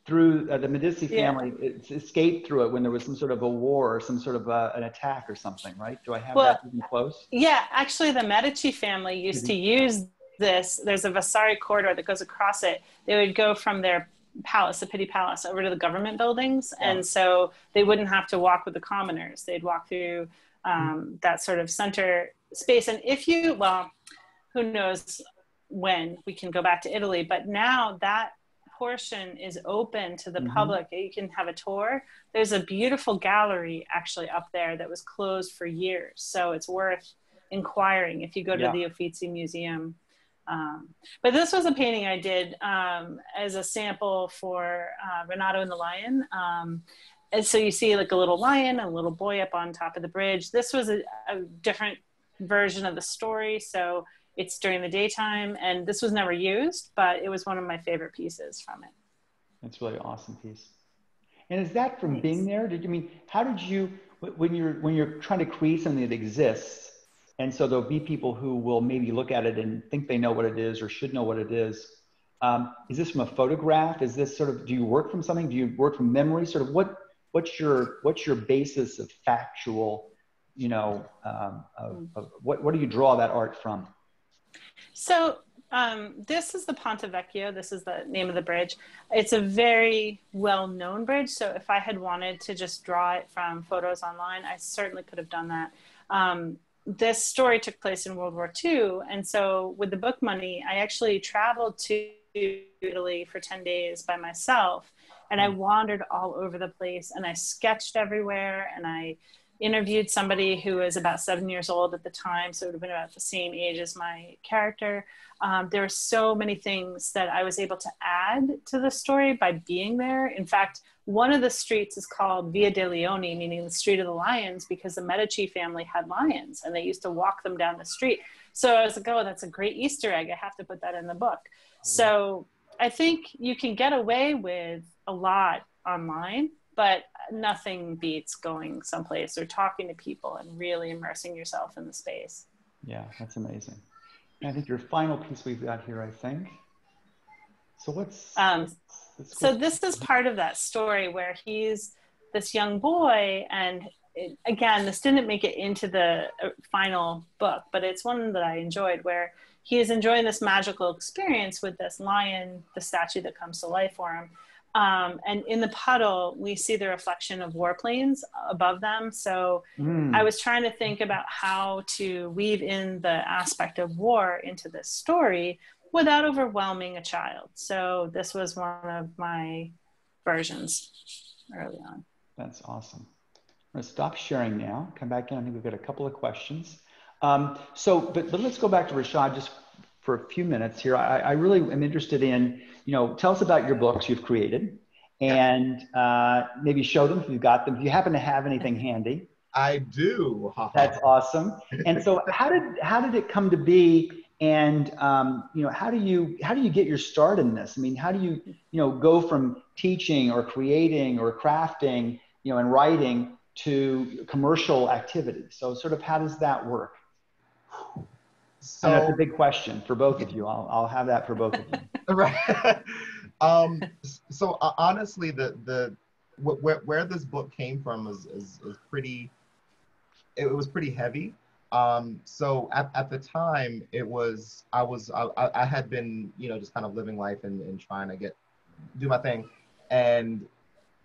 through the Medici family. Yeah. Escaped through it when there was some sort of a war or some sort of an attack or something, right? Do I have that even close? Yeah, actually, the Medici family used to use this. There's a Vasari corridor that goes across it. They would go from their palace, the Pitti Palace, over to the government buildings. Yeah. And so they wouldn't have to walk with the commoners. They'd walk through that sort of center space. And who knows when we can go back to Italy, but now that portion is open to the public. You can have a tour. There's a beautiful gallery actually up there that was closed for years. So it's worth inquiring if you go to the Uffizi Museum. But this was a painting I did as a sample for Renato and the Lion. And so you see like a little lion, a little boy up on top of the bridge. This was a different version of the story. So it's during the daytime, and this was never used, but it was one of my favorite pieces from it. That's really awesome piece. And is that from being there? Did you mean, how did you, when you're trying to create something that exists, and so there'll be people who will maybe look at it and think they know what it is or should know what it is. Is this from a photograph? Is this sort of, do you work from something? Do you work from memory? Sort of what's your basis of factual, you know, what do you draw that art from? So this is the Ponte Vecchio. This is the name of the bridge. It's a very well-known bridge. So if I had wanted to just draw it from photos online, I certainly could have done that. This story took place in World War II. And so with the book money, I actually traveled to Italy for 10 days by myself. And I wandered all over the place and I sketched everywhere. And I interviewed somebody who was about 7 years old at the time. So it would have been about the same age as my character. There were so many things that I was able to add to the story by being there. In fact, one of the streets is called Via dei Leoni, meaning the Street of the Lions, because the Medici family had lions and they used to walk them down the street. So I was like, oh, that's a great Easter egg. I have to put that in the book. So I think you can get away with a lot online, but nothing beats going someplace or talking to people and really immersing yourself in the space. Yeah, that's amazing. And I think your final piece we've got here, I think. So so this is part of that story where he's this young boy, and again, this didn't make it into the final book, but it's one that I enjoyed, where he is enjoying this magical experience with this lion, the statue that comes to life for him. And in the puddle, we see the reflection of warplanes above them. So I was trying to think about how to weave in the aspect of war into this story without overwhelming a child. So this was one of my versions early on. That's awesome. I'm going to stop sharing now. Come back in. I think we've got a couple of questions. But let's go back to Rashad just for a few minutes here. I really am interested in, you know, tell us about your books you've created and maybe show them if you've got them. If you happen to have anything handy. I do. That's awesome. And so how did it come to be? And, you know, how do you get your start in this? I mean, how do you go from teaching or creating or crafting, you know, and writing to commercial activity? So sort of how does that work? So that's a big question for both of you. I'll have that for both of you. Right. So honestly, where this book came from is pretty. It was pretty heavy. So at the time, I had been, you know, just kind of living life and trying to do my thing, and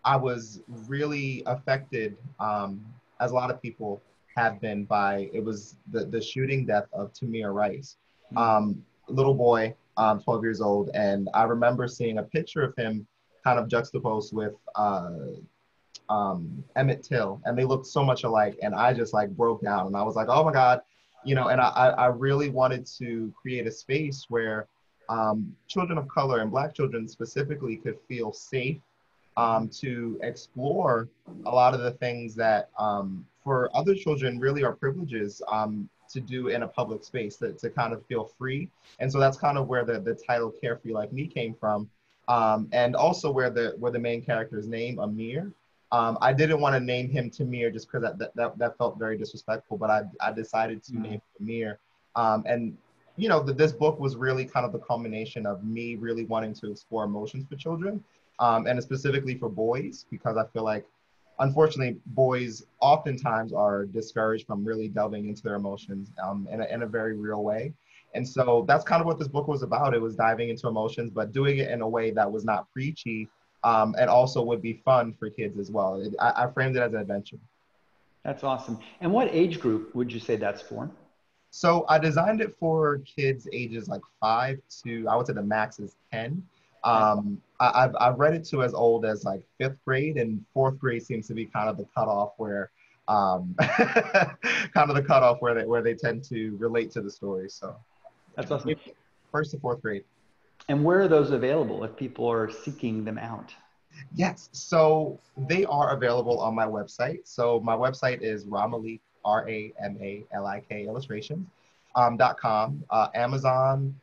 I was really affected, as a lot of people have been, by the shooting death of Tamir Rice, little boy, 12 years old, and I remember seeing a picture of him kind of juxtaposed with Emmett Till, and they looked so much alike, and I just like broke down, and I was like, oh my God, you know, and I really wanted to create a space where children of color and Black children specifically could feel safe to explore a lot of the things that for other children really are privileges to do in a public space, to kind of feel free. And so that's kind of where the title Carefree Like Me came from. And also where the main character's name, Amir. I didn't want to name him Tamir just because that felt very disrespectful, but I decided to name him Amir. And you know, this book was really kind of the culmination of me really wanting to explore emotions for children, and specifically for boys, because I feel like, unfortunately, boys oftentimes are discouraged from really delving into their emotions in a very real way. And so that's kind of what this book was about. It was diving into emotions, but doing it in a way that was not preachy, and also would be fun for kids as well. I framed it as an adventure. That's awesome. And what age group would you say that's for? So I designed it for kids ages like 5 to, I would say the max is 10. I've read it to as old as like 5th grade, and 4th grade seems to be kind of the cutoff where, where they tend to relate to the story. So that's awesome. 1st to 4th grade. And where are those available if people are seeking them out? Yes, so they are available on my website. So my website is Ramalik, RAMALIK illustrations.com. Amazon,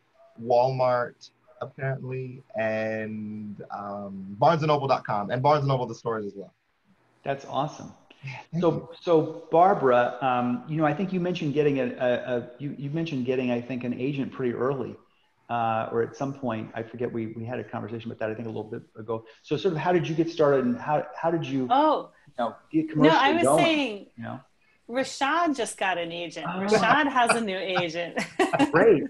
Walmart, apparently, and barnesandnoble.com, and Barnes and Noble the stores as well. That's awesome. Thank So, you. so Barbara, you know, I think you mentioned getting you mentioned getting, I think, an agent pretty early, or at some point. I forget. We had a conversation about that, I think, a little bit ago. So, sort of, how did you get started, and how did you, Oh, you know, get no, commercially I was going? saying, You know, Rashad just got an agent. Oh. Rashad has a new agent. Great.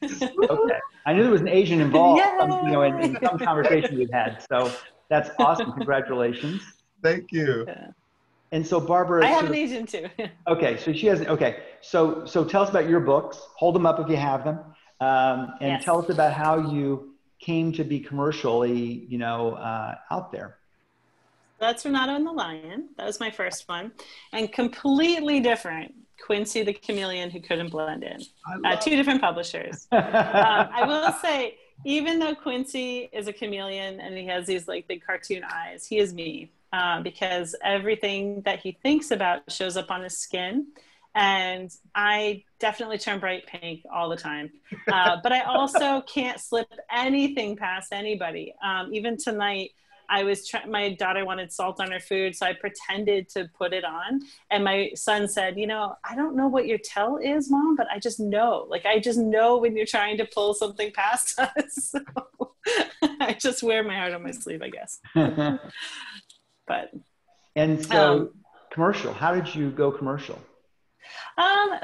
Okay, I knew there was an agent involved. You know, in some Yay! conversation we've had. So that's awesome. Congratulations. Thank you. And so, Barbara, I have an agent too. okay, so she has, okay. So tell us about your books. Hold them up if you have them. And Yes. tell us about how you came to be commercially, you know, out there. That's Renato and the Lion. That was my first one. And completely different, Quincy the Chameleon Who Couldn't Blend In. Two different publishers. I will say, even though Quincy is a chameleon and he has these like big cartoon eyes, he is me, because everything that he thinks about shows up on his skin. And I definitely turn bright pink all the time. But I also can't slip anything past anybody. Even tonight, my daughter wanted salt on her food, so I pretended to put it on. And my son said, you know, I don't know what your tell is, Mom, but I just know. Like, I just know when you're trying to pull something past us. So I just wear my heart on my sleeve, I guess. But. And so commercial, how did you go commercial?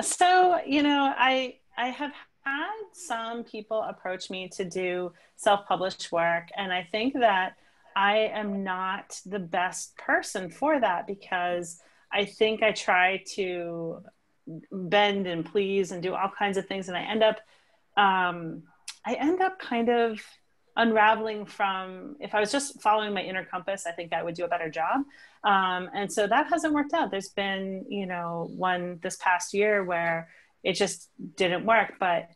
So, you know, I have had some people approach me to do self-published work. And I think that I am not the best person for that, because I think I try to bend and please and do all kinds of things. And I end up kind of unraveling from, if I was just following my inner compass, I think I would do a better job. And so that hasn't worked out. There's been, you know, one this past year where it just didn't work. But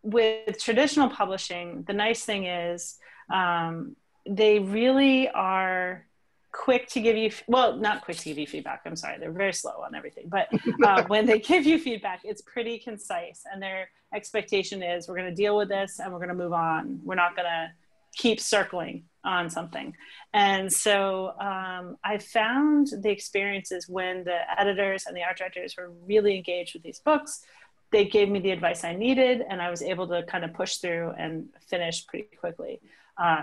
with traditional publishing, the nice thing is they really are quick to give you, well, not quick to give you feedback. I'm sorry. They're very slow on everything. But when they give you feedback, it's pretty concise. And their expectation is, we're going to deal with this and we're going to move on. We're not going to keep circling on something. And so I found the experiences when the editors and the art directors were really engaged with these books. They gave me the advice I needed, and I was able to kind of push through and finish pretty quickly.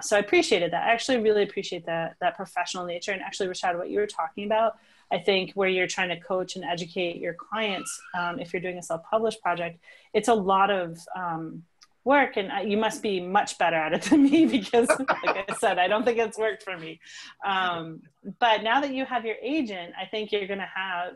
So I appreciated that. I actually really appreciate that professional nature. And actually, Rashad, what you were talking about, I think where you're trying to coach and educate your clients, if you're doing a self-published project, it's a lot of work, and you must be much better at it than me, because like I said, I don't think it's worked for me. But now that you have your agent, I think you're going to have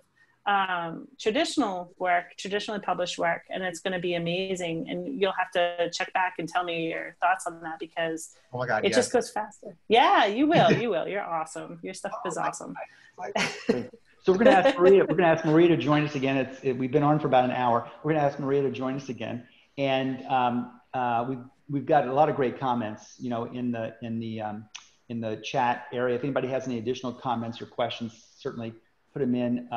traditional work, traditionally published work, and it's going to be amazing. And you'll have to check back and tell me your thoughts on that, because oh my God, it just goes faster. Yeah, you will. You will. You're awesome. Your stuff is awesome. So we're going to ask Maria. We're going to ask Maria to join us again. We've been on for about an hour. We're going to ask Maria to join us again, and we've got a lot of great comments, you know, in the chat area. If anybody has any additional comments or questions, certainly put them in.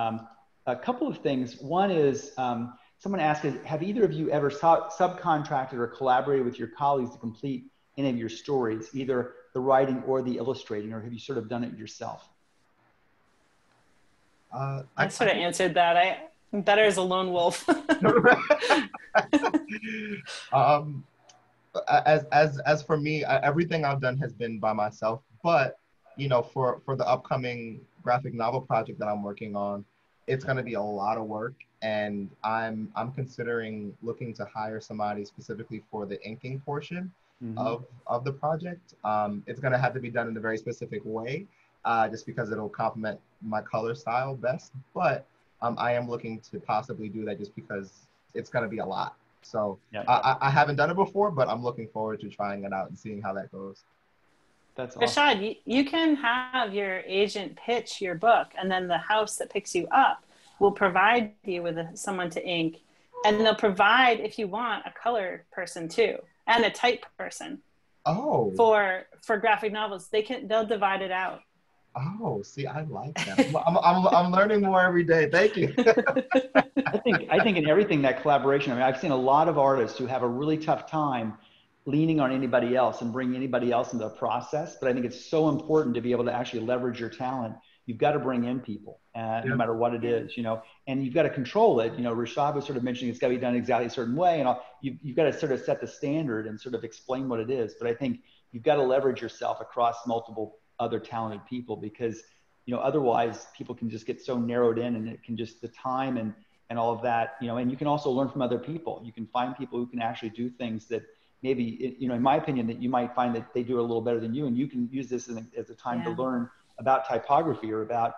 A couple of things. One is someone asked, have either of you ever subcontracted or collaborated with your colleagues to complete any of your stories, either the writing or the illustrating, or have you sort of done it yourself? I sort of answered that. I'm better as a lone wolf. As for me, everything I've done has been by myself. But you know, for the upcoming graphic novel project that I'm working on, it's going to be a lot of work, and I'm considering looking to hire somebody specifically for the inking portion of the project. It's going to have to be done in a very specific way, just because it'll complement my color style best. But I am looking to possibly do that just because it's going to be a lot. So yeah. I haven't done it before, but I'm looking forward to trying it out and seeing how that goes. That's awesome. Rashad, you can have your agent pitch your book, and then the house that picks you up will provide you with someone to ink, and they'll provide, if you want, a color person too, and a type person. Oh. For graphic novels, they'll divide it out. Oh, see, I like that. I'm learning more every day. Thank you. I think in everything, that collaboration, I mean, I've seen a lot of artists who have a really tough time leaning on anybody else and bringing anybody else into the process. But I think it's so important to be able to actually leverage your talent. You've got to bring in people, no matter what it is, you know, and you've got to control it. You know, Rashad was sort of mentioning it's got to be done exactly a certain way, and you've got to sort of set the standard and sort of explain what it is. But I think you've got to leverage yourself across multiple other talented people, because, you know, otherwise people can just get so narrowed in, and it can just, the time and all of that, you know. And you can also learn from other people. You can find people who can actually do things that maybe, you know, in my opinion, that you might find that they do it a little better than you, and you can use this as a time to learn about typography or about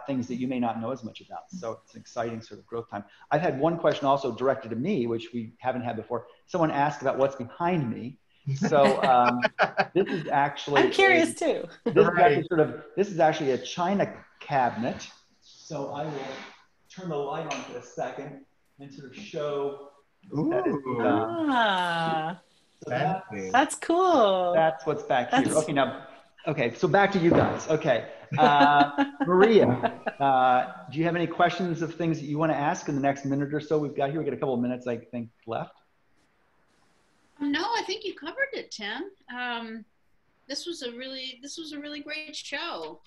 things that you may not know as much about. So it's an exciting sort of growth time. I've had one question also directed to me, which we haven't had before. Someone asked about what's behind me. So this is actually— I'm curious too. This is actually a china cabinet. So I will turn the light on for a second and sort of show. That's cool. That's what's back here. Okay, now, okay, so back to you guys. Okay, Maria, do you have any questions of things that you want to ask in the next minute or so we've got here? We've got a couple of minutes, I think, left. No, I think you covered it, Tim. This was a really great show.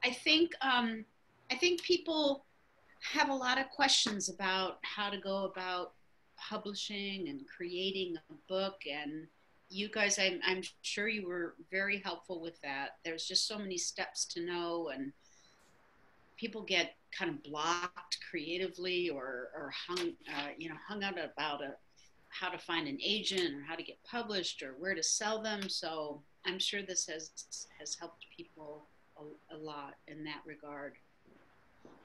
I think people have a lot of questions about how to go about publishing and creating a book, and you guys, I'm sure you were very helpful with that. There's just so many steps to know, and people get kind of blocked creatively or hung out about how to find an agent or how to get published or where to sell them. So I'm sure this has helped people a lot in that regard.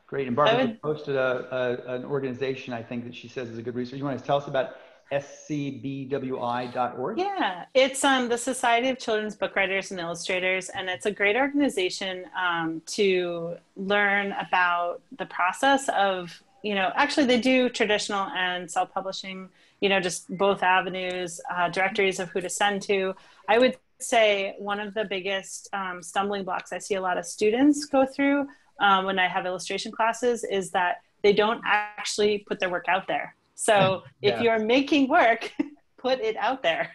Great. And Barbara posted an organization, I think, that she says is a good resource. You want to tell us about scbwi.org? Yeah, it's the Society of Children's Book Writers and Illustrators, and it's a great organization to learn about the process of, you know, actually they do traditional and self-publishing, you know, just both avenues, directories of who to send to. I would say one of the biggest stumbling blocks I see a lot of students go through when I have illustration classes is that they don't actually put their work out there. So if you're making work, put it out there,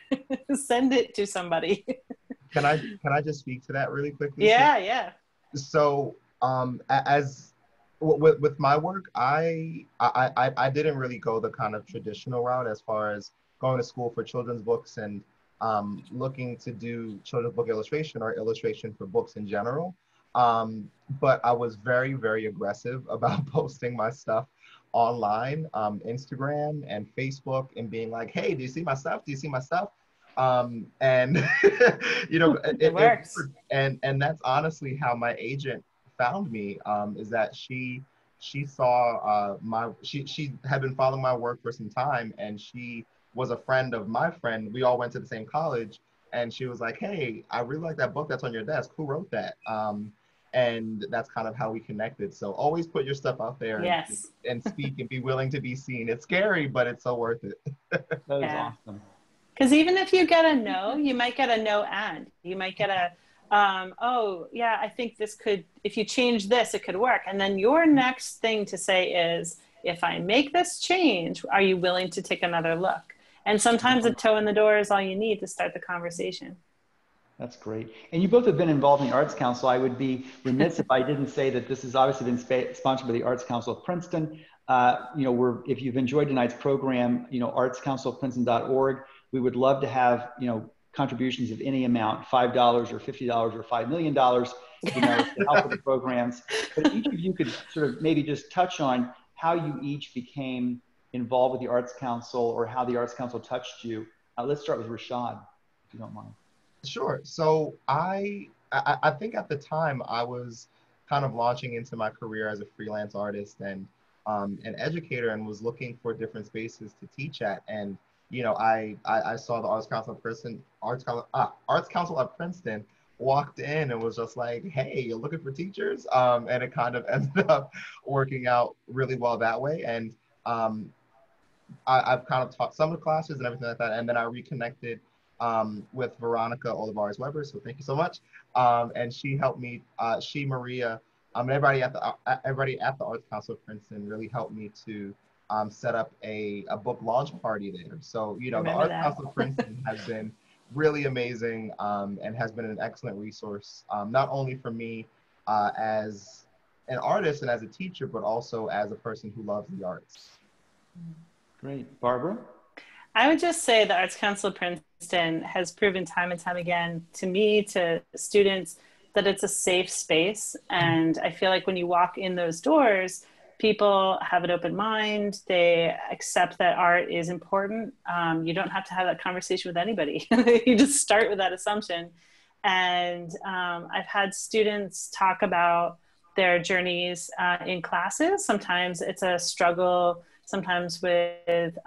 send it to somebody. Can I just speak to that really quickly? Yeah. So with my work, I didn't really go the kind of traditional route as far as going to school for children's books and looking to do children's book illustration or illustration for books in general. But I was very, very aggressive about posting my stuff online, Instagram and Facebook, and being like, hey, do you see my stuff? Do you see my stuff? And you know, it works. And that's honestly how my agent found me, is that she saw she had been following my work for some time, and she was a friend of my friend. We all went to the same college, and she was like, hey, I really like that book that's on your desk. Who wrote that? And that's kind of how we connected. So always put your stuff out there and speak and be willing to be seen. It's scary, but it's so worth it. That is awesome. Because even if you get a no, you might get a no and. You might get a, oh, yeah, I think this could, if you change this, it could work. And then your next thing to say is, if I make this change, are you willing to take another look? And sometimes a toe in the door is all you need to start the conversation. That's great. And you both have been involved in the Arts Council. I would be remiss if I didn't say that this has obviously been sponsored by the Arts Council of Princeton. You know, if you've enjoyed tonight's program, you know, artscouncilofprinceton.org, we would love to have, you know, contributions of any amount, $5 or $50 or $5 million, you know, to help with the programs. But each of you could sort of maybe just touch on how you each became involved with the Arts Council or how the Arts Council touched you. Let's start with Rashad, if you don't mind. Sure. So I think at the time I was kind of launching into my career as a freelance artist and an educator, and was looking for different spaces to teach at. And you know, I saw the Arts Council of Princeton, walked in and was just like, hey, you're looking for teachers, and it kind of ended up working out really well that way. And I've kind of taught some of the classes and everything like that, and then I reconnected with Veronica Olivares Weber. So thank you so much. And she helped me, Maria, everybody at the Arts Council of Princeton really helped me to set up a book launch party there. So, you know, the Arts Council of Princeton has been really amazing and has been an excellent resource, not only for me as an artist and as a teacher, but also as a person who loves the arts. Great. Barbara? I would just say the Arts Council of Princeton has proven time and time again to me, to students, that it's a safe space. And I feel like when you walk in those doors, people have an open mind. They accept that art is important. You don't have to have that conversation with anybody. You just start with that assumption. And I've had students talk about their journeys in classes. Sometimes it's a struggle, sometimes with,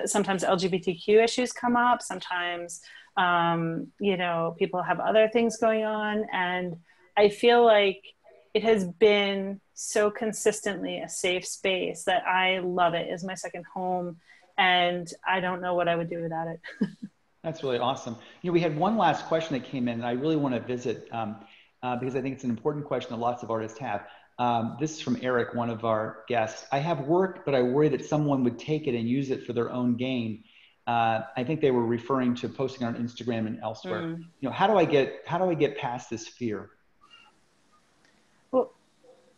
sometimes LGBTQ issues come up. Sometimes, you know, people have other things going on. And I feel like it has been so consistently a safe space that I love it. It's my second home, and I don't know what I would do without it. That's really awesome. You know, we had one last question that came in, and I really want to visit because I think it's an important question that lots of artists have. This is from Eric, one of our guests. I have work, but I worry that someone would take it and use it for their own gain. I think they were referring to posting on Instagram and elsewhere. You know, how do I get past this fear? Well,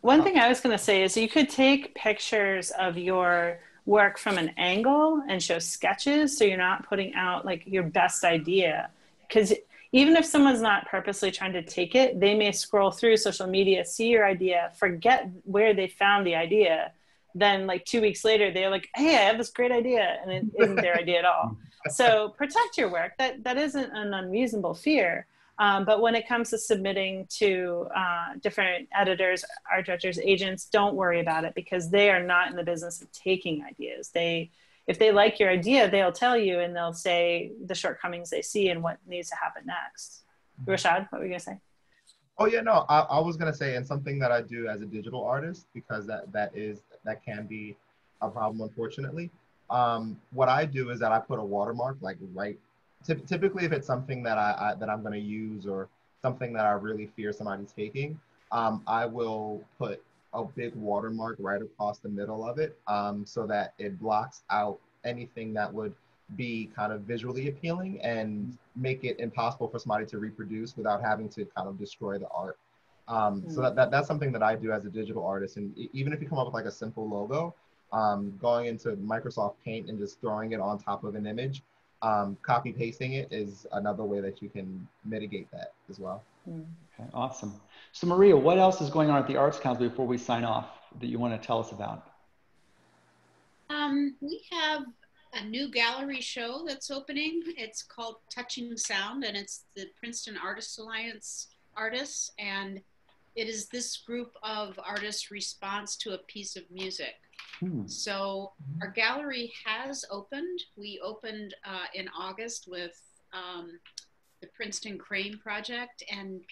one thing I was going to say is you could take pictures of your work from an angle and show sketches, so you're not putting out like your best idea. Because even if someone's not purposely trying to take it, they may scroll through social media, see your idea, forget where they found the idea. Then like 2 weeks later, they're like, hey, I have this great idea. And it isn't their idea at all. So protect your work. That isn't an unreasonable fear. But when it comes to submitting to different editors, art directors, agents, don't worry about it, because they are not in the business of taking ideas. If they like your idea, they'll tell you, and they'll say the shortcomings they see and what needs to happen next. Rashad, what were you gonna say? Oh yeah, no, I was gonna say, and something that I do as a digital artist, because that can be a problem, unfortunately. What I do is that I put a watermark, like right. Typically, if it's something that I'm gonna use, or something that I really fear somebody's taking, I will put a big watermark right across the middle of it, so that it blocks out anything that would be kind of visually appealing and make it impossible for somebody to reproduce without having to kind of destroy the art. So that's something that I do as a digital artist. And even if you come up with like a simple logo, going into Microsoft Paint and just throwing it on top of an image, copy pasting it is another way that you can mitigate that as well. Okay, awesome. So Maria, what else is going on at the Arts Council before we sign off that you want to tell us about? We have a new gallery show that's opening. It's called Touching Sound, and it's the Princeton Artists Alliance artists, and it is this group of artists' response to a piece of music. So our gallery has opened. We opened in August with the Princeton Crane Project, and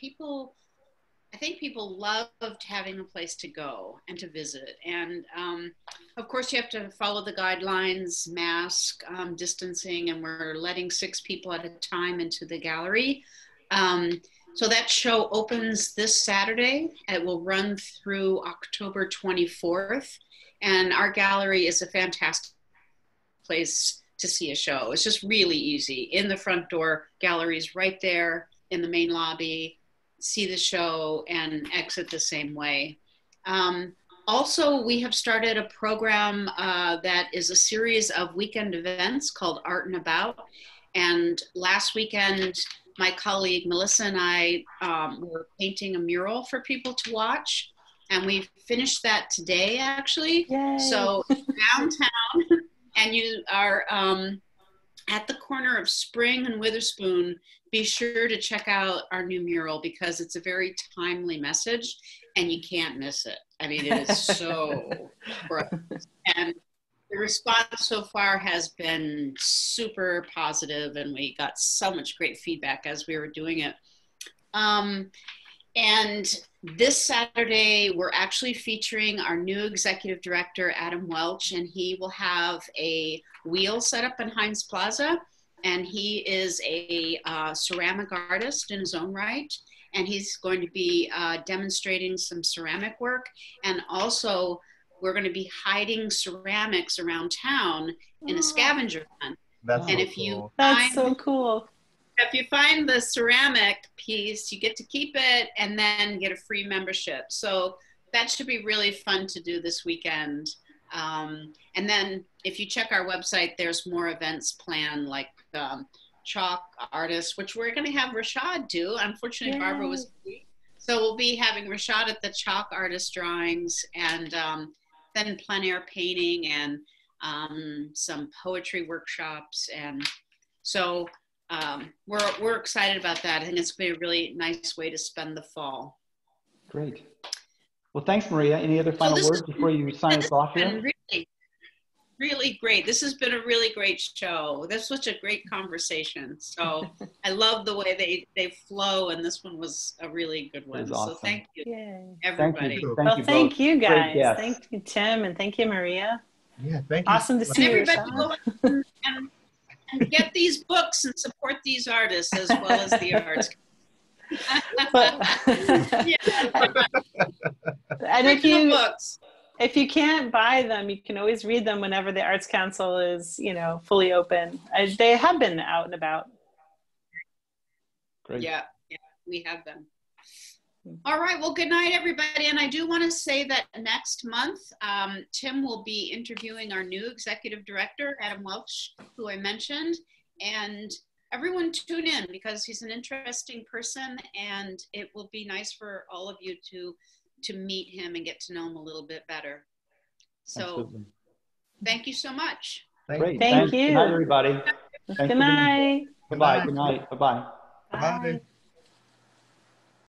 I think people loved having a place to go and to visit. And of course you have to follow the guidelines, mask, distancing, and we're letting 6 people at a time into the gallery. So that show opens this Saturday. It will run through October 24th. And our gallery is a fantastic place to see a show. It's just really easy. In the front door, gallery's right there in the main lobby. See the show and exit the same way. Also, we have started a program that is a series of weekend events called Art and About. And last weekend, my colleague Melissa and I were painting a mural for people to watch. And we finished that today, actually. Yay. So downtown, and you are at the corner of Spring and Witherspoon, be sure to check out our new mural, because it's a very timely message and you can't miss it. I mean, it is so bright. And the response so far has been super positive, and we got so much great feedback as we were doing it. And this Saturday, we're actually featuring our new executive director, Adam Welch, and he will have a wheel set up in Heinz Plaza. and he is a ceramic artist in his own right. And he's going to be demonstrating some ceramic work. And also, we're going to be hiding ceramics around town in a scavenger hunt. That's and so if you cool. That's so cool. If you find the ceramic piece, you get to keep it and then get a free membership. So that should be really fun to do this weekend. And then if you check our website, there's more events planned, like chalk artists, which we're going to have Rashad do. Unfortunately, Yay. Barbara was busy. So we'll be having Rashad at the chalk artist drawings, and then plein air painting and some poetry workshops. And so we're excited about that. I think it's going to be a really nice way to spend the fall. Great. Well, thanks, Maria. Any other final words before you sign us off here? Really, really great. This has been a really great show. This was a great conversation. So I love the way they flow, and this one was a really good one. Awesome. So thank you, Yay. everybody. Thank you guys. Great, Thank you, Tim, and thank you, Maria. Yeah, thank you. Awesome to see you, Everybody Rashad. go and get these books and support these artists as well as the arts. And books. if you can't buy them, you can always read them whenever the Arts Council is, fully open. They have been out and about. Great. Yeah, we have them. All right, well, good night, everybody. And I do want to say that next month, Tim will be interviewing our new executive director, Adam Welch, who I mentioned. And everyone tune in, because he's an interesting person, and it will be nice for all of you to meet him and get to know him a little bit better. So Absolutely. Thank you so much. Great. Thank you. Good night, everybody. Good night. Bye-bye. Good night. Bye-bye. Bye. Bye.